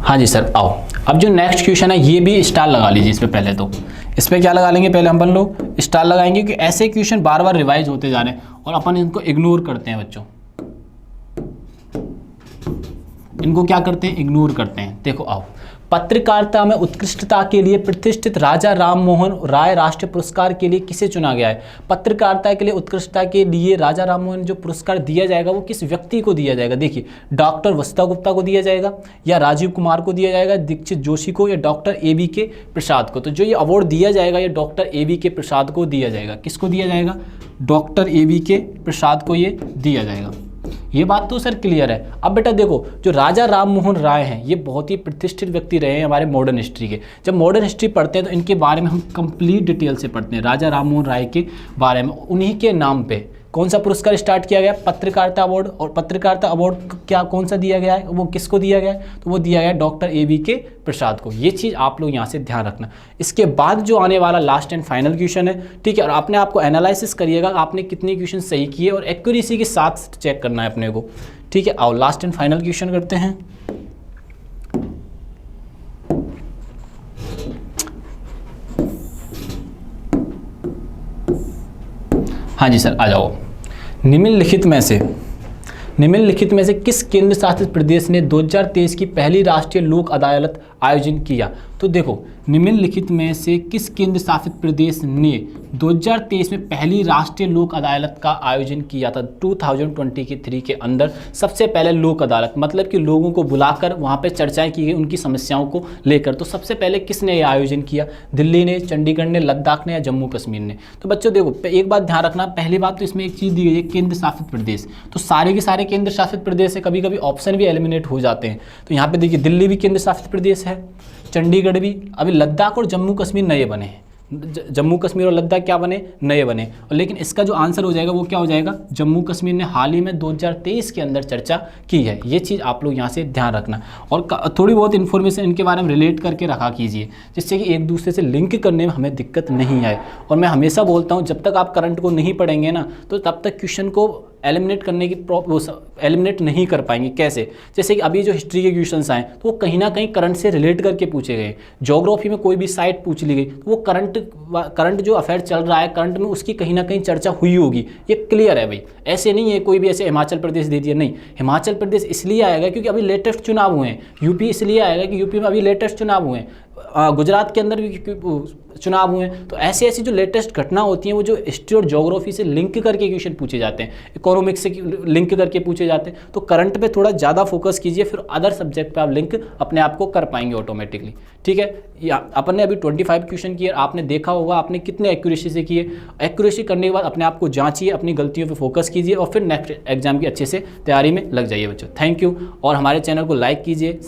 हाँ जी सर, आओ। अब जो नेक्स्ट क्वेश्चन है ये भी स्टार लगा लीजिए इस पे। पहले तो इस पे क्या लगा लेंगे, पहले हम लोग स्टार लगाएंगे कि ऐसे क्वेश्चन बार बार रिवाइज होते जा रहे हैं और अपन इनको इग्नोर करते हैं बच्चों। इनको क्या करते हैं, इग्नोर करते हैं। देखो आओ, पत्रकारिता में उत्कृष्टता के लिए प्रतिष्ठित राजा राम मोहन राय राष्ट्रीय पुरस्कार के लिए किसे चुना गया है। पत्रकारिता के लिए उत्कृष्टता के लिए राजा राम मोहन जो पुरस्कार दिया जाएगा वो किस व्यक्ति को दिया जाएगा। देखिए, डॉक्टर वसुधा गुप्ता को दिया जाएगा, या राजीव कुमार को दिया जाएगा, दीक्षित जोशी को, या डॉक्टर ABK प्रसाद को। तो जो ये अवार्ड दिया जाएगा ये डॉक्टर ABK प्रसाद को दिया जाएगा। किसको दिया जाएगा, डॉक्टर ABK प्रसाद को ये दिया जाएगा। ये बात तो सर क्लियर है। अब बेटा देखो, जो राजा राम मोहन राय हैं ये बहुत ही प्रतिष्ठित व्यक्ति रहे हैं हमारे मॉडर्न हिस्ट्री के। जब मॉडर्न हिस्ट्री पढ़ते हैं तो इनके बारे में हम कंप्लीट डिटेल से पढ़ते हैं। राजा राम मोहन राय के बारे में, उन्हीं के नाम पे कौन सा पुरस्कार स्टार्ट किया गया, पत्रकारिता अवार्ड। और पत्रकारिता अवार्ड क्या कौन सा दिया गया है, वो किसको दिया गया है, तो वो दिया गया डॉक्टर ABK प्रसाद को। ये चीज़ आप लोग यहाँ से ध्यान रखना। इसके बाद जो आने वाला लास्ट एंड फाइनल क्वेश्चन है, ठीक है, और आपने आपको एनालिसिस करिएगा आपने कितने क्वेश्चन सही किए और एक्यूरेसी के साथ चेक करना है अपने को, ठीक है। आओ लास्ट एंड फाइनल क्वेश्चन करते हैं। हाँ जी सर, आ जाओ। निम्नलिखित में से किस केंद्र शासित प्रदेश ने 2023 की पहली राष्ट्रीय लोक अदालत आयोजन किया। तो देखो, निम्नलिखित में से किस केंद्र शासित प्रदेश ने 2023 में पहली राष्ट्रीय लोक अदालत का आयोजन किया था। 2023 के अंदर सबसे पहले लोक अदालत, मतलब कि लोगों को बुलाकर वहाँ पे चर्चाएं की गई उनकी समस्याओं को लेकर। तो सबसे पहले किसने ये आयोजन किया, दिल्ली ने, चंडीगढ़ ने, लद्दाख ने, या जम्मू कश्मीर ने। तो बच्चों देखो, एक बात ध्यान रखना, पहली बात तो इसमें एक चीज़ दी गई है, केंद्र शासित प्रदेश। तो सारे के सारे केंद्र शासित प्रदेश है, कभी कभी ऑप्शन भी एलिमिनेट हो जाते हैं। तो यहाँ पे देखिए, दिल्ली भी केंद्र शासित प्रदेश है, चंडीगढ़ भी, अभी लद्दाख और जम्मू कश्मीर नए बने हैं। जम्मू कश्मीर और लद्दाख क्या बने, नए बने। और लेकिन इसका जो आंसर हो जाएगा वो क्या हो जाएगा, जम्मू कश्मीर ने हाल ही में 2023 के अंदर चर्चा की है। ये चीज़ आप लोग यहाँ से ध्यान रखना और थोड़ी बहुत इन्फॉर्मेशन इनके बारे में रिलेट करके रखा कीजिए, जिससे कि एक दूसरे से लिंक करने में हमें दिक्कत नहीं आए। और मैं हमेशा बोलता हूँ, जब तक आप करंट को नहीं पढ़ेंगे ना, तो तब तक क्वेश्चन को एलिमिनेट करने की एलिमिनेट नहीं कर पाएंगे। कैसे, जैसे कि अभी जो हिस्ट्री के क्वेश्चंस आए तो वो कहीं ना कहीं करंट से रिलेट करके पूछे गए। ज्योग्राफी में कोई भी साइट पूछ ली गई तो वो करंट जो अफेयर चल रहा है करंट में, उसकी कहीं ना कहीं चर्चा हुई होगी। ये क्लियर है भाई, ऐसे नहीं है कोई भी ऐसे हिमाचल प्रदेश दे दिया, नहीं। हिमाचल प्रदेश इसलिए आएगा क्योंकि अभी लेटेस्ट चुनाव हुए हैं। यूपी इसलिए आएगा कि यूपी में अभी लेटेस्ट चुनाव हुए हैं। गुजरात के अंदर भी चुनाव हुए हैं। तो ऐसी ऐसी जो लेटेस्ट घटना होती हैं वो जो हिस्ट्री और ज्योग्राफी से लिंक करके क्वेश्चन पूछे जाते हैं, इकोनॉमिक्स से लिंक करके पूछे जाते हैं। तो करंट पे थोड़ा ज़्यादा फोकस कीजिए, फिर अदर सब्जेक्ट पे आप लिंक अपने आप को कर पाएंगे ऑटोमेटिकली, ठीक है। या अपन ने अभी 25 क्वेश्चन किए, आपने देखा होगा आपने कितने एक्यूरेसी से किए। एक्यूरेसी करने के बाद अपने आप को जांचिए, अपनी गलतियों पे फोकस कीजिए और फिर नेक्स्ट एग्जाम की अच्छे से तैयारी में लग जाइए बच्चों। थैंक यू, और हमारे चैनल को लाइक कीजिए।